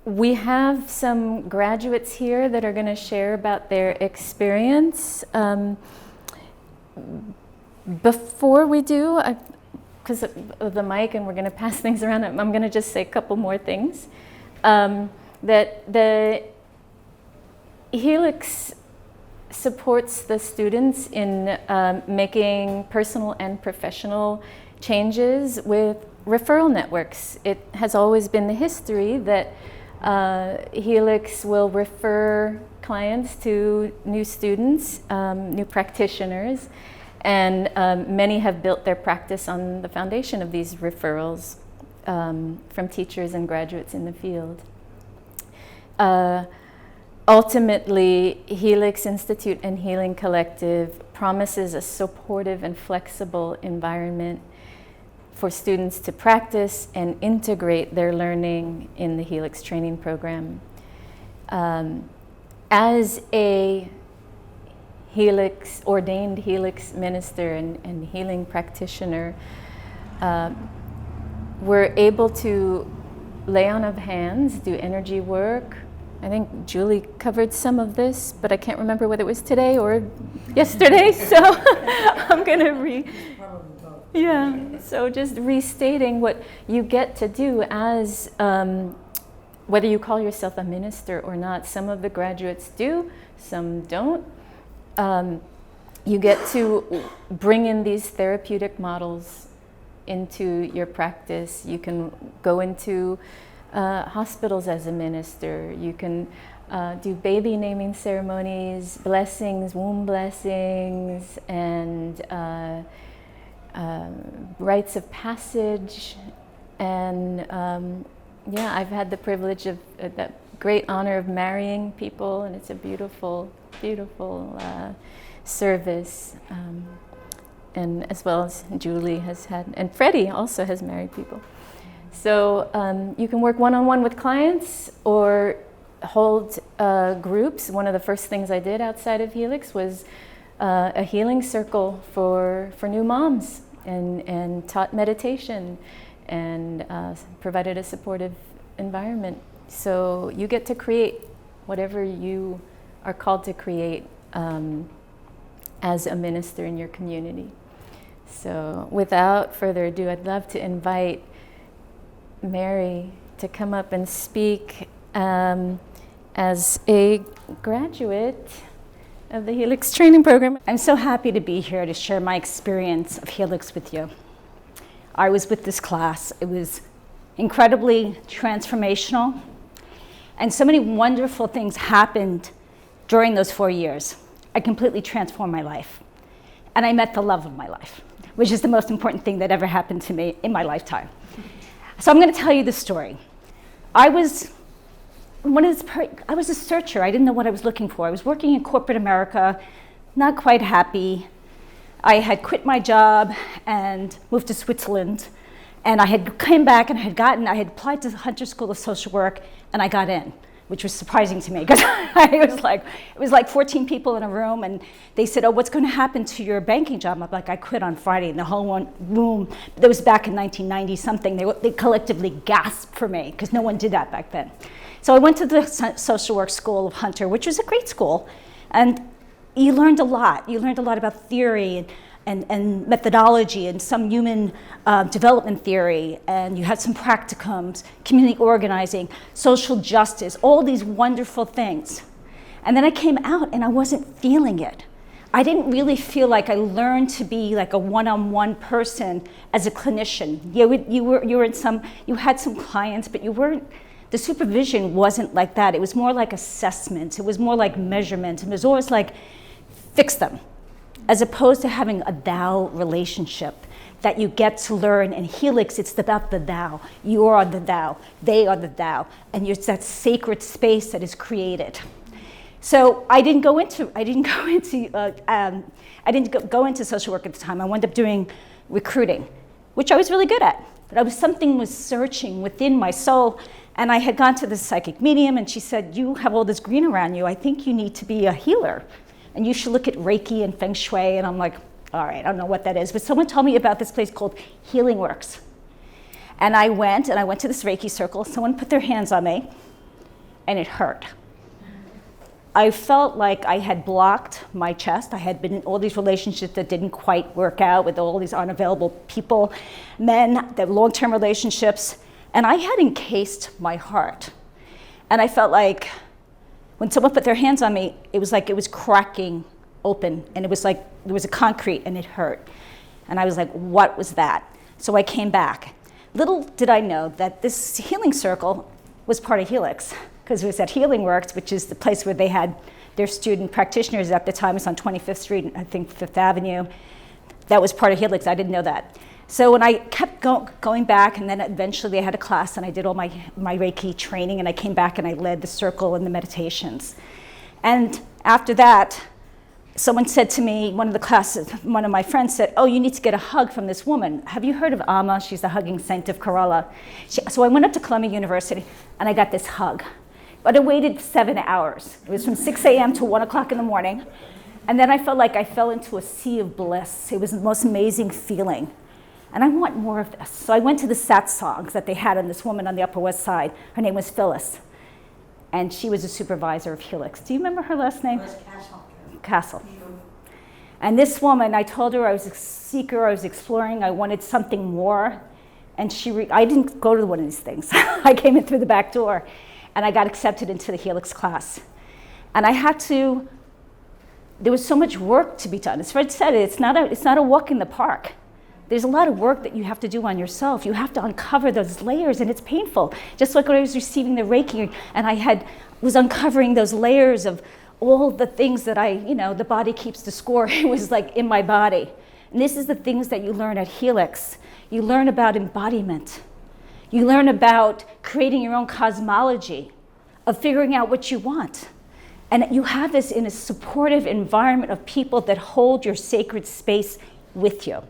[SPEAKER 1] we have some graduates here that are going to share about their experience. Before we do, because of the mic and we're going to pass things around, I'm going to just say a couple more things. That the Helix supports the students in making personal and professional changes with referral networks. It has always been the history that Helix will refer clients to new students, new practitioners, and many have built their practice on the foundation of these referrals from teachers and graduates in the field. Ultimately, Helix Institute and Healing Collective promises a supportive and flexible environment for students to practice and integrate their learning in the Helix Training Program. As a ordained Helix minister and healing practitioner, we're able to lay on of hands, do energy work. I think Julie covered some of this, but I can't remember whether it was today or yesterday, so I'm going to so just restating what you get to do as, whether you call yourself a minister or not. Some of the graduates do, some don't. You get to bring in these therapeutic models into your practice. You can go into hospitals as a minister. You can do baby naming ceremonies, blessings, womb blessings, and rites of passage. And I've had the privilege of that great honor of marrying people, and it's a beautiful, beautiful service. And as well as Julie has had, and Freddie also has married people. So you can work one-on-one with clients or hold groups. One of the first things I did outside of Helix was a healing circle for new moms, and taught meditation and provided a supportive environment. So you get to create whatever you are called to create as a minister in your community. So without further ado, I'd love to invite Mary to come up and speak as a graduate of the Helix Training Program.
[SPEAKER 5] I'm so happy to be here to share my experience of Helix with you. I was with this class. It was incredibly transformational, and so many wonderful things happened during those 4 years. I completely transformed my life, and I met the love of my life, which is the most important thing that ever happened to me in my lifetime. So I'm going to tell you the story. I was a searcher. I didn't know what I was looking for. I was working in corporate America, not quite happy. I had quit my job and moved to Switzerland, and I had came back and I had applied to the Hunter School of Social Work, and I got in, which was surprising to me because it was like 14 people in a room, and they said, "Oh, what's going to happen to your banking job?" I'm like, "I quit on Friday," and the whole room, that was back in 1990 something, they collectively gasped for me because no one did that back then. So I went to the Social Work School of Hunter, which was a great school, and you learned a lot. You learned a lot about theory and methodology and some human development theory, and you had some practicums, community organizing, social justice, all these wonderful things. And then I came out and I wasn't feeling it. I didn't really feel like I learned to be like a one-on-one person as a clinician. You had some clients, but you weren't. The supervision wasn't like that. It was more like assessment. It was more like measurement. It was always like, fix them, as opposed to having a thou relationship that you get to learn. In Helix, it's about the thou. You are the thou. They are the thou. And it's that sacred space that is created. So I didn't go into social work at the time. I wound up doing recruiting, which I was really good at. But something was searching within my soul. And I had gone to this psychic medium, and she said, "You have all this green around you. I think you need to be a healer. And you should look at Reiki and Feng Shui." And I'm like, all right, I don't know what that is. But someone told me about this place called Healing Works. And I went to this Reiki circle. Someone put their hands on me, and it hurt. I felt like I had blocked my chest. I had been in all these relationships that didn't quite work out with all these unavailable people, men, the long-term relationships. And I had encased my heart. And I felt like when someone put their hands on me, it was like it was cracking open, and it was like there was a concrete, and it hurt. And I was like, what was that? So I came back. Little did I know that this healing circle was part of Helix, because it was at Healing Works, which is the place where they had their student practitioners at the time. It was on 25th Street, I think 5th Avenue. That was part of Helix. I didn't know that. So when I kept going back, and then eventually they had a class, and I did all my Reiki training, and I came back and I led the circle and the meditations. And after that, someone said to me, one of my friends said, "Oh, you need to get a hug from this woman. Have you heard of Amma? She's the hugging saint of Kerala." So I went up to Columbia University, and I got this hug. But I waited 7 hours. It was from 6 a.m. to 1 o'clock in the morning. And then I felt like I fell into a sea of bliss. It was the most amazing feeling. And I want more of this. So I went to the satsangs that they had on this woman on the Upper West Side. Her name was Phyllis. And she was a supervisor of Helix. Do you remember her last name? Castle. And this woman, I told her I was a seeker, I was exploring, I wanted something more. And I didn't go to one of these things. I came in through the back door, and I got accepted into the Helix class. And there was so much work to be done. As Fred said, it's not a walk in the park. There's a lot of work that you have to do on yourself. You have to uncover those layers, and it's painful. Just like when I was receiving the Reiki, and I was uncovering those layers of all the things that the body keeps the score. It was like in my body. And this is the things that you learn at Helix. You learn about embodiment. You learn about creating your own cosmology, of figuring out what you want. And you have this in a supportive environment of people that hold your sacred space with you.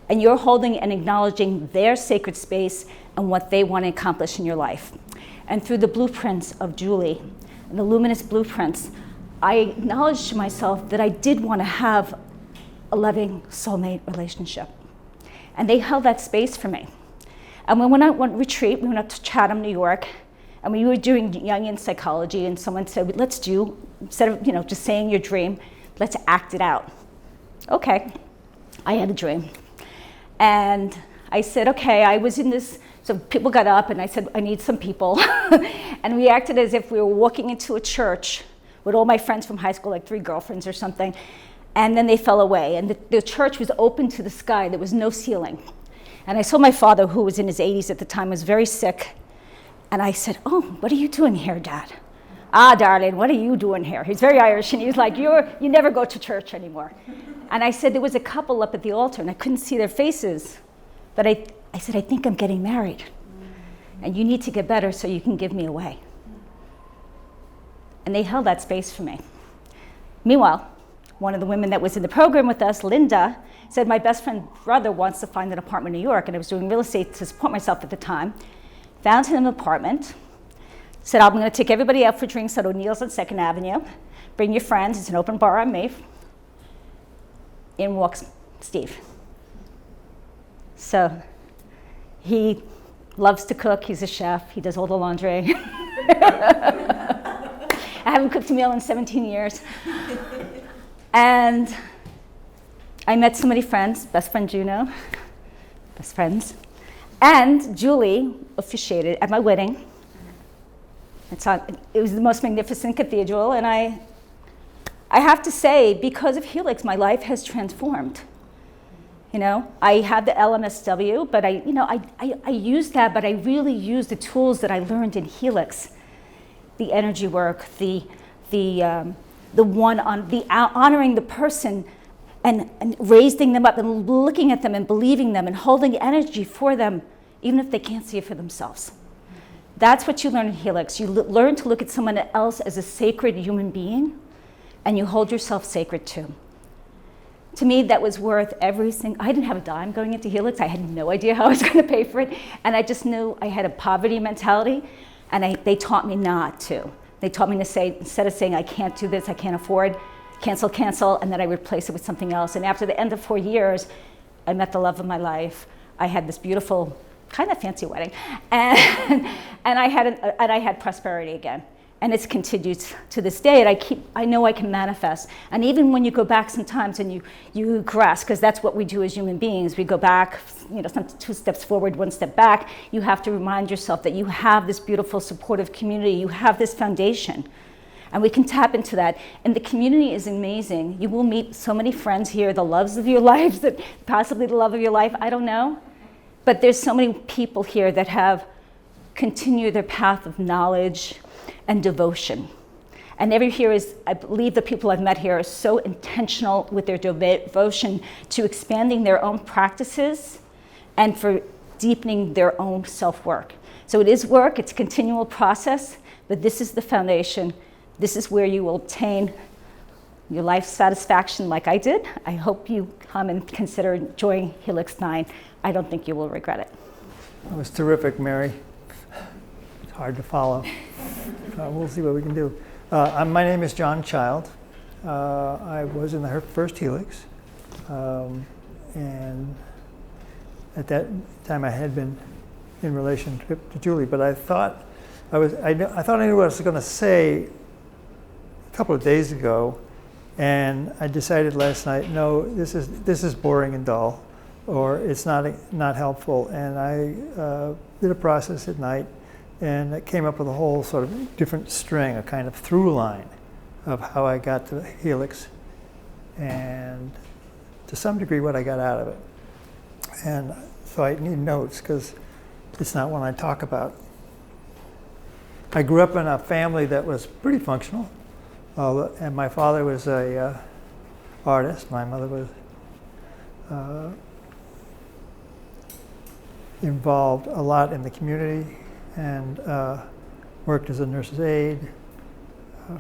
[SPEAKER 5] And you're holding and acknowledging their sacred space and what they want to accomplish in your life. And through the blueprints of Julie, and the luminous blueprints, I acknowledged to myself that I did want to have a loving soulmate relationship. And they held that space for me. And when I went retreat, we went up to Chatham, New York, and we were doing Jungian psychology, and someone said, let's do, instead of just saying your dream, let's act it out. Okay, I had a dream. And I said, okay, I was in this, so people got up and I said, I need some people. And we acted as if we were walking into a church with all my friends from high school, like 3 girlfriends or something. And then they fell away. And the church was open to the sky. There was no ceiling. And I saw my father, who was in his 80s at the time, was very sick. And I said, oh, what are you doing here, Dad? Ah, darling, what are you doing here? He's very Irish, and he's like, you never go to church anymore. And I said, there was a couple up at the altar, and I couldn't see their faces. But I said, I think I'm getting married. And you need to get better so you can give me away. And they held that space for me. Meanwhile, one of the women that was in the program with us, Linda, said, my best friend's brother wants to find an apartment in New York, and I was doing real estate to support myself at the time. Found him an apartment, said, I'm going to take everybody out for drinks at O'Neill's on 2nd Avenue. Bring your friends, it's an open bar on Maeve. In walks Steve. So he loves to cook, he's a chef, he does all the laundry. I haven't cooked a meal in 17 years. And I met so many friends, best friend Juno, best friends. And Julie officiated at my wedding. It was the most magnificent cathedral, and I have to say, because of Helix, my life has transformed. I had the LMSW, but I used that, but I really used the tools that I learned in Helix, the energy work, the honoring the person, and raising them up and looking at them and believing them and holding energy for them, even if they can't see it for themselves. That's what you learn in Helix. You learn to look at someone else as a sacred human being, and you hold yourself sacred too. To me, that was worth everything. I didn't have a dime going into Helix. I had no idea how I was going to pay for it, and I just knew I had a poverty mentality, and they taught me not to. They taught me to say, instead of saying, I can't do this, I can't afford, cancel, and then I replace it with something else. And after the end of 4 years, I met the love of my life. I had this beautiful, kind of fancy wedding, and I had prosperity again. And it's continued to this day, and I know I can manifest. And even when you go back sometimes and you grasp, because that's what we do as human beings, we go back, 2 steps forward, 1 step back. You have to remind yourself that you have this beautiful supportive community, you have this foundation. And we can tap into that. And the community is amazing. You will meet so many friends here, the loves of your lives, that possibly the love of your life, I don't know. But there's so many people here that have continued their path of knowledge and devotion. And I believe the people I've met here are so intentional with their devotion to expanding their own practices and for deepening their own self-work. So it is work, it's a continual process, but this is the foundation. This is where you will obtain your life satisfaction like I did. I hope you come and consider joining Helix 9. I don't think you will regret it.
[SPEAKER 6] That was terrific, Mary. It's hard to follow. We'll see what we can do. My name is Jon Child. I was in the first Helix. And at that time I had been in relationship to Julie, but I thought I knew what I was going to say a couple of days ago, and I decided last night, no, this is boring and dull, or it's not helpful. And I did a process at night, and it came up with a whole sort of different string, a kind of through line of how I got to Helix, and to some degree what I got out of it. And so I need notes because it's not one I talk about. I grew up in a family that was pretty functional, and my father was a artist. My mother was involved a lot in the community, and worked as a nurse's aide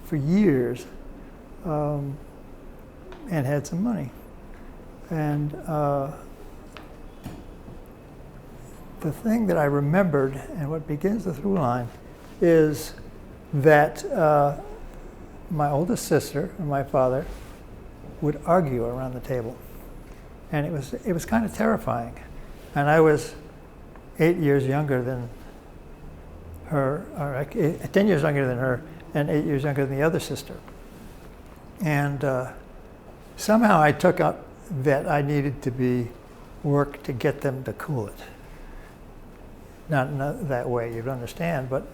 [SPEAKER 6] for years, and had some money. And the thing that I remembered, and what begins the through line, is that my oldest sister and my father would argue around the table. And it was kind of terrifying. And I was 8 years younger than her, or 10 years younger than her, and 8 years younger than the other sister. And somehow I took up that I needed to work to get them to cool it. Not in that way, you'd understand, but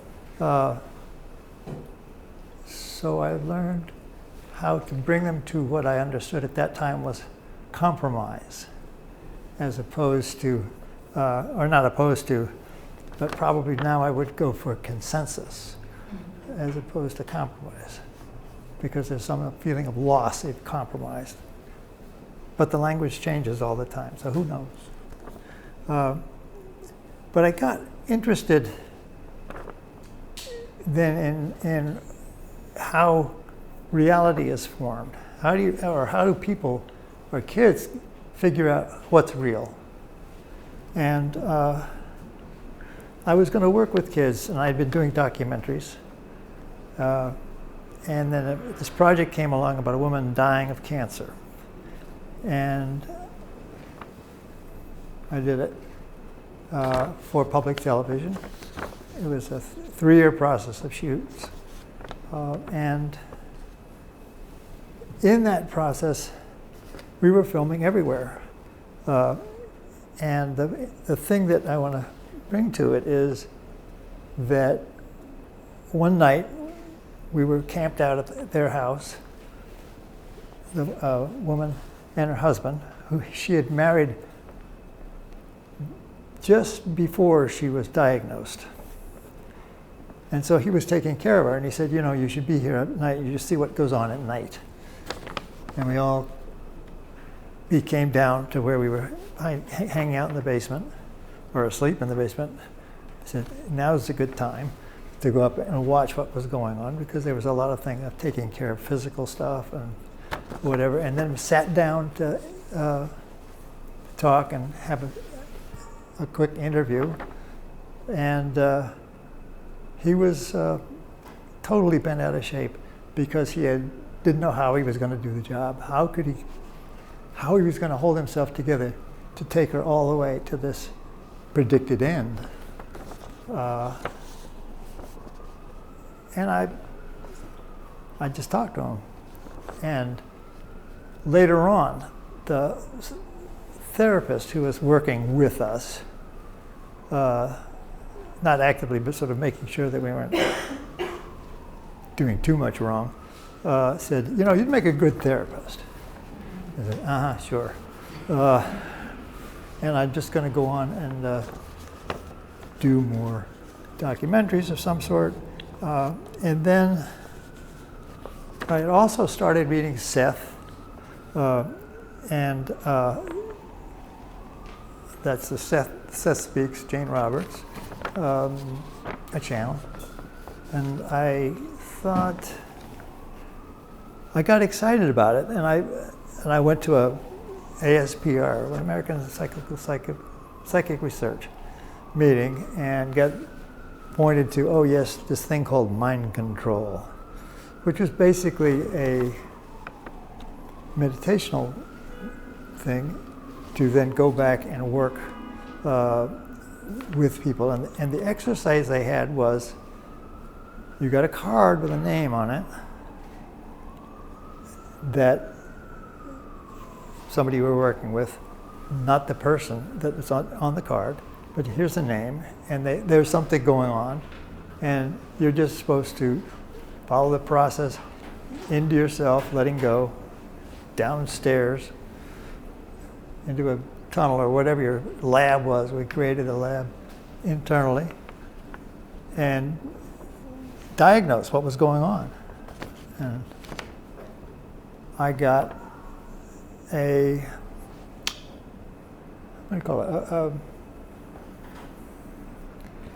[SPEAKER 6] so I learned how to bring them to what I understood at that time was compromise, as opposed to, or not opposed to, but probably now I would go for consensus as opposed to compromise, because there's some feeling of loss if compromised. But the language changes all the time, so who knows? But I got interested then in how reality is formed. How do people or kids figure out what's real? And I was going to work with kids, and I'd been doing documentaries. And then this project came along about a woman dying of cancer. And I did it for public television. It was a 3-year process of shoots. And in that process, we were filming everywhere. And the thing that I want to bring to it is that one night we were camped out at their house, the woman and her husband, who she had married just before she was diagnosed. And so he was taking care of her, and he said, you know, you should be here at night, you just see what goes on at night. And he came down to where we were hanging out in the basement, or asleep in the basement. He said, now's a good time to go up and watch what was going on, because there was a lot of things of taking care of physical stuff and whatever, and then sat down to talk and have a quick interview. And he was totally bent out of shape because he didn't know how he was going to do the job. How he was going to hold himself together to take her all the way to this predicted end. And I just talked to him. And later on, the therapist who was working with us, not actively, but sort of making sure that we weren't doing too much wrong, said, you know, you'd make a good therapist. I said, sure. And I'm just going to go on and do more documentaries of some sort. And then I had also started reading Seth, and that's the Seth Speaks, Jane Roberts, a channel. And I thought, I got excited about it, and I went to a ASPR, an American Psychic Research meeting, and got pointed to, oh yes, this thing called mind control, which was basically a meditational thing to then go back and work with people. And the exercise they had was, you got a card with a name on it that somebody you were working with, not the person that was on the card, but here's a name, and there's something going on, and you're just supposed to follow the process into yourself, letting go, downstairs, into a tunnel or whatever your lab was. We created a lab internally and diagnosed what was going on. And I got a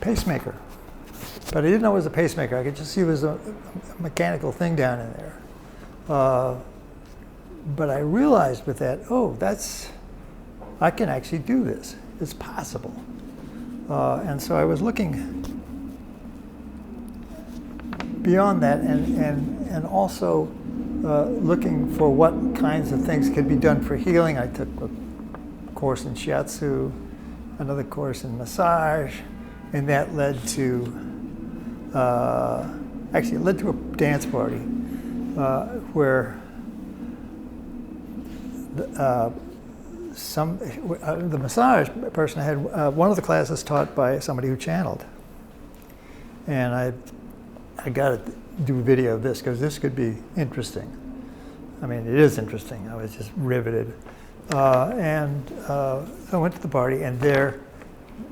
[SPEAKER 6] pacemaker but I didn't know it was a pacemaker. I could just see it was a mechanical thing down in there. But I realized with that, I can actually do this. It's possible. And so I was looking beyond that, and also looking for what kinds of things could be done for healing. I took a course in shiatsu, another course in massage, and that led to, actually it led to a dance party where the massage person had one of the classes taught by somebody who channeled. And I got to do a video of this because this could be interesting. I mean, it is interesting. I was just riveted. So I went to the party, and there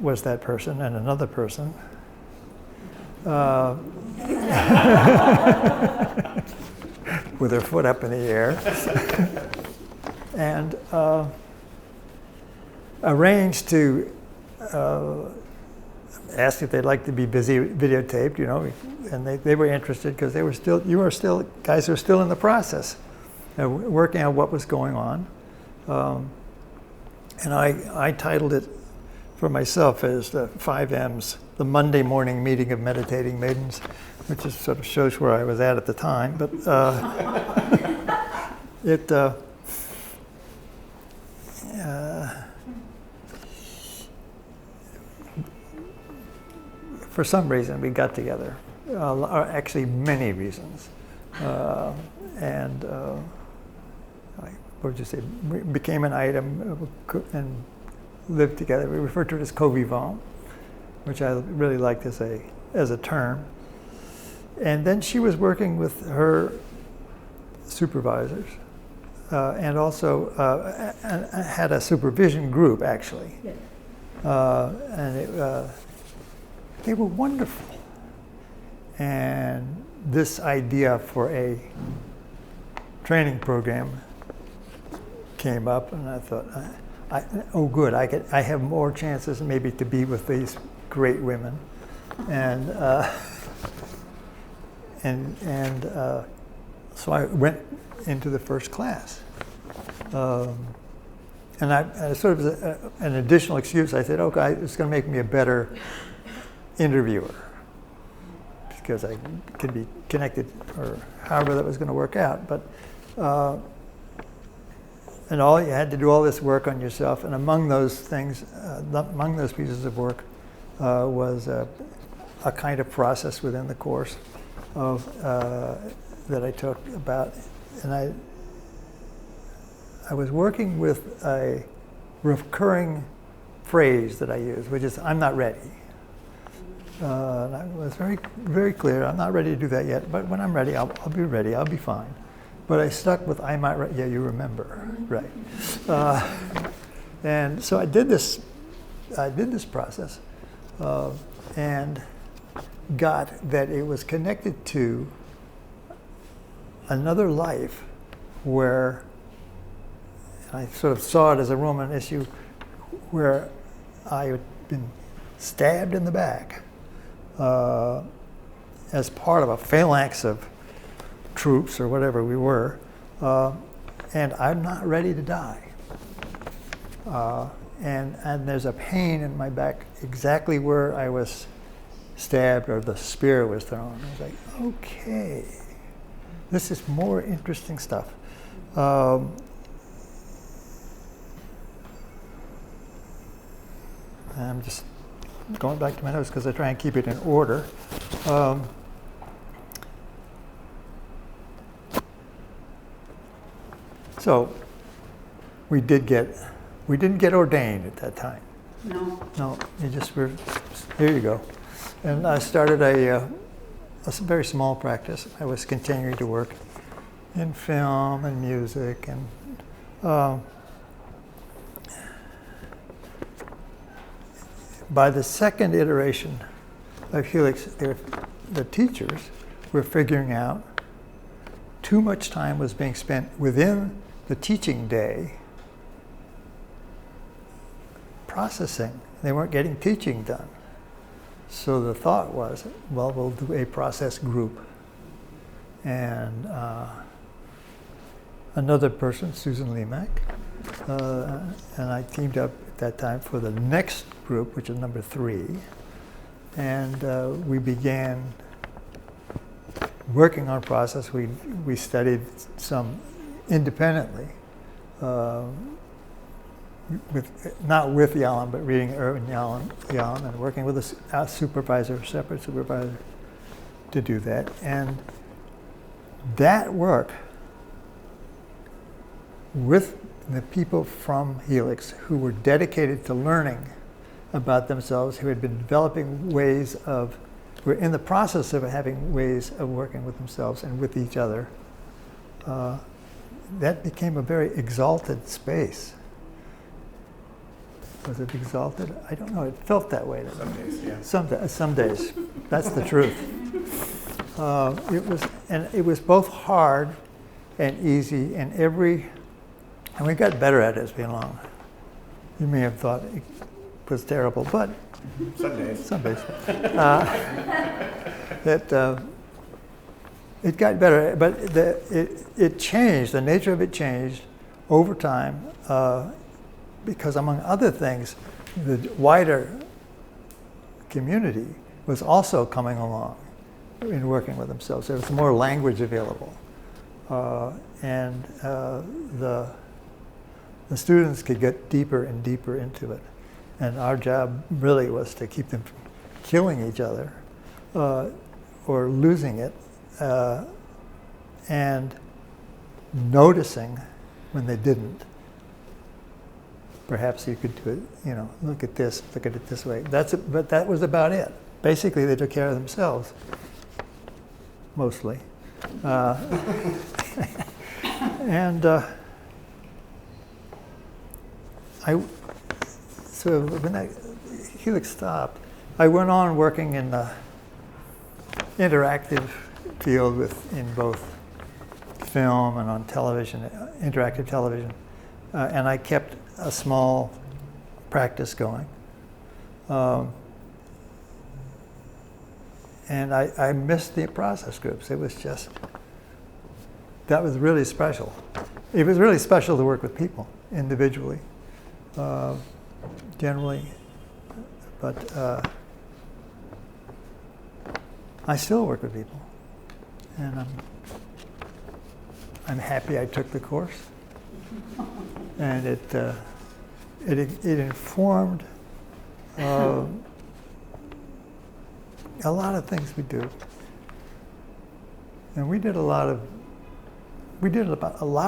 [SPEAKER 6] was that person and another person. With her foot up in the air. And arranged to ask if they'd like to be videotaped, you know, and they were interested because guys were still in the process of working out what was going on. And I titled it for myself as the 5 M's, the Monday morning meeting of meditating maidens, which just sort of shows where I was at the time. But for some reason, we got together. Actually, many reasons. What would you say? We became an item and lived together. We referred to it as co-vivant, which I really liked as a term. And then she was working with her supervisors, and also had a supervision group, actually. Yes. They were wonderful. And this idea for a training program came up, and I thought, good, I have more chances maybe to be with these great women. And so I went into the first class. And I sort of as an additional excuse, I said, okay, it's going to make me a better interviewer because I could be connected, or however that was going to work out. But and you had to do all this work on yourself. And among those things, among those pieces of work, was a kind of process within the course of that I took about, and I was working with a recurring phrase that I use, which is, I'm not ready. And I was very, very clear, I'm not ready to do that yet, but when I'm ready, I'll be ready, I'll be fine. But I stuck with, I might, yeah, you remember, right. And so I did this process and got that it was connected to another life where I sort of saw it as a Roman issue where I had been stabbed in the back as part of a phalanx of troops or whatever we were, and I'm not ready to die. And there's a pain in my back exactly where I was stabbed or the spear was thrown. I was like, okay, this is more interesting stuff. I'm just going back to my notes because I try and keep it in order. So we didn't get ordained at that time. No, you just were, here you go. And I started a very small practice. I was continuing to work in film and music, and by the second iteration of Helix, the teachers were figuring out too much time was being spent within the teaching day processing. They weren't getting teaching done. So the thought was, well, we'll do a process group. And another person, Susan Lemak, and I teamed up at that time for the next group, which is number 3. And we began working on process. We studied some independently, not with Jan, but reading Irvin Jan, and working with a supervisor, separate supervisor, to do that. And that work with the people from Helix who were dedicated to learning about themselves, who had been developing ways of, were in the process of having ways of working with themselves and with each other, that became a very exalted space. Was it exalted? I don't know. It felt that way.
[SPEAKER 4] Some days, yeah.
[SPEAKER 6] Some days. That's the truth. It was both hard and easy, and we got better at it as we went along. You may have thought it was terrible, but
[SPEAKER 4] some days.
[SPEAKER 6] It got better, but it changed. The nature of it changed over time, because among other things, the wider community was also coming along in working with themselves. There was more language available, and the students could get deeper and deeper into it. And our job really was to keep them from killing each other or losing it, and noticing when they didn't. Perhaps you could do it, look at it this way. But that was about it. Basically, they took care of themselves, mostly. And so when that Helix stopped, I went on working in the interactive field in both film and on television, interactive television, and I kept a small practice going. And I missed the process groups. It was that was really special. It was really special to work with people individually, generally, but I still work with people, and I'm happy I took the course, and it informed a lot of things we do, and we did a lot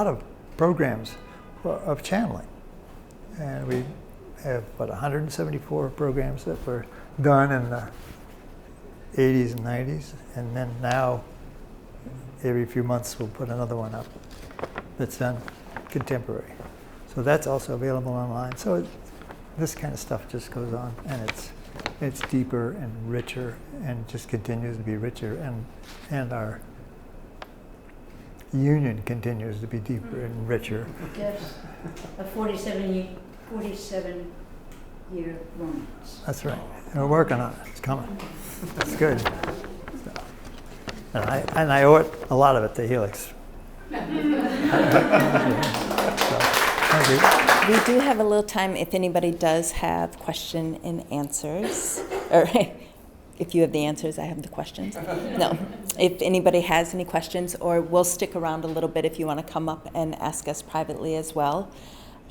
[SPEAKER 6] of programs of channeling, and we have about 174 programs that were done in the 80s and 90s, and then now every few months we'll put another one up that's done contemporary. So that's also available online. So this kind of stuff just goes on, and it's deeper and richer, and just continues to be richer, and our union continues to be deeper and richer.
[SPEAKER 2] Yes, a 47-year romance.
[SPEAKER 6] That's right. We're working on it. It's coming. It's good. And I owe it, a lot of it, to Helix. Thank you.
[SPEAKER 3] We do have a little time if anybody does have question and answers, or if you have the answers, I have the questions. No, if anybody has any questions, or we'll stick around a little bit if you want to come up and ask us privately as well.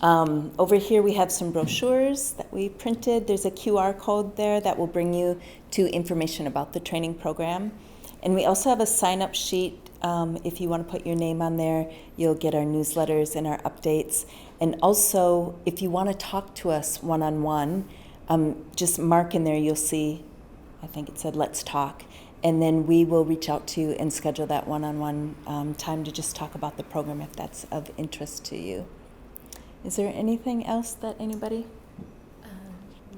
[SPEAKER 3] Over here we have some brochures that we printed. There's a QR code there that will bring you to information about the training program. And we also have a sign-up sheet. If you want to put your name on there, you'll get our newsletters and our updates. And also, if you want to talk to us one-on-one, just mark in there, you'll see, I think it said, let's talk. And then we will reach out to you and schedule that one-on-one time to just talk about the program if that's of interest to you. Is there anything else that anybody?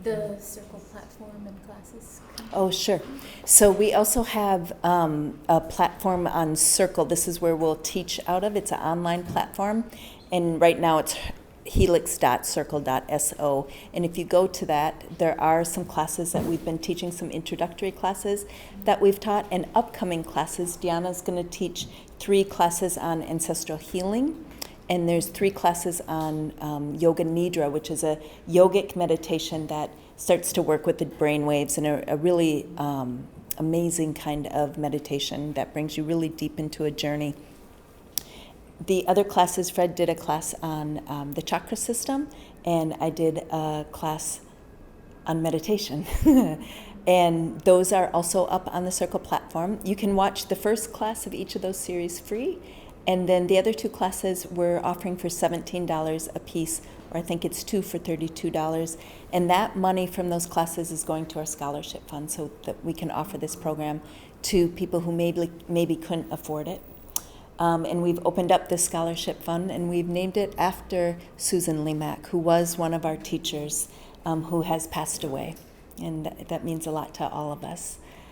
[SPEAKER 1] The Circle platform and classes.
[SPEAKER 3] Oh, sure. So we also have a platform on Circle. This is where we'll teach out of. It's an online platform. And right now it's Helix.circle.so. And if you go to that, there are some classes that we've been teaching, some introductory classes that we've taught, and upcoming classes. Dhyana's going to teach 3 classes on ancestral healing, and there's 3 classes on Yoga Nidra, which is a yogic meditation that starts to work with the brain waves, and a really amazing kind of meditation that brings you really deep into a journey. The other classes, Fred did a class on the chakra system, and I did a class on meditation. And those are also up on the Circle platform. You can watch the first class of each of those series free, and then the other 2 classes we're offering for $17 a piece, or I think it's 2 for $32. And that money from those classes is going to our scholarship fund, so that we can offer this program to people who maybe couldn't afford it. And we've opened up this scholarship fund, and we've named it after Susan Limack, who was one of our teachers who has passed away. And that means a lot to all of us.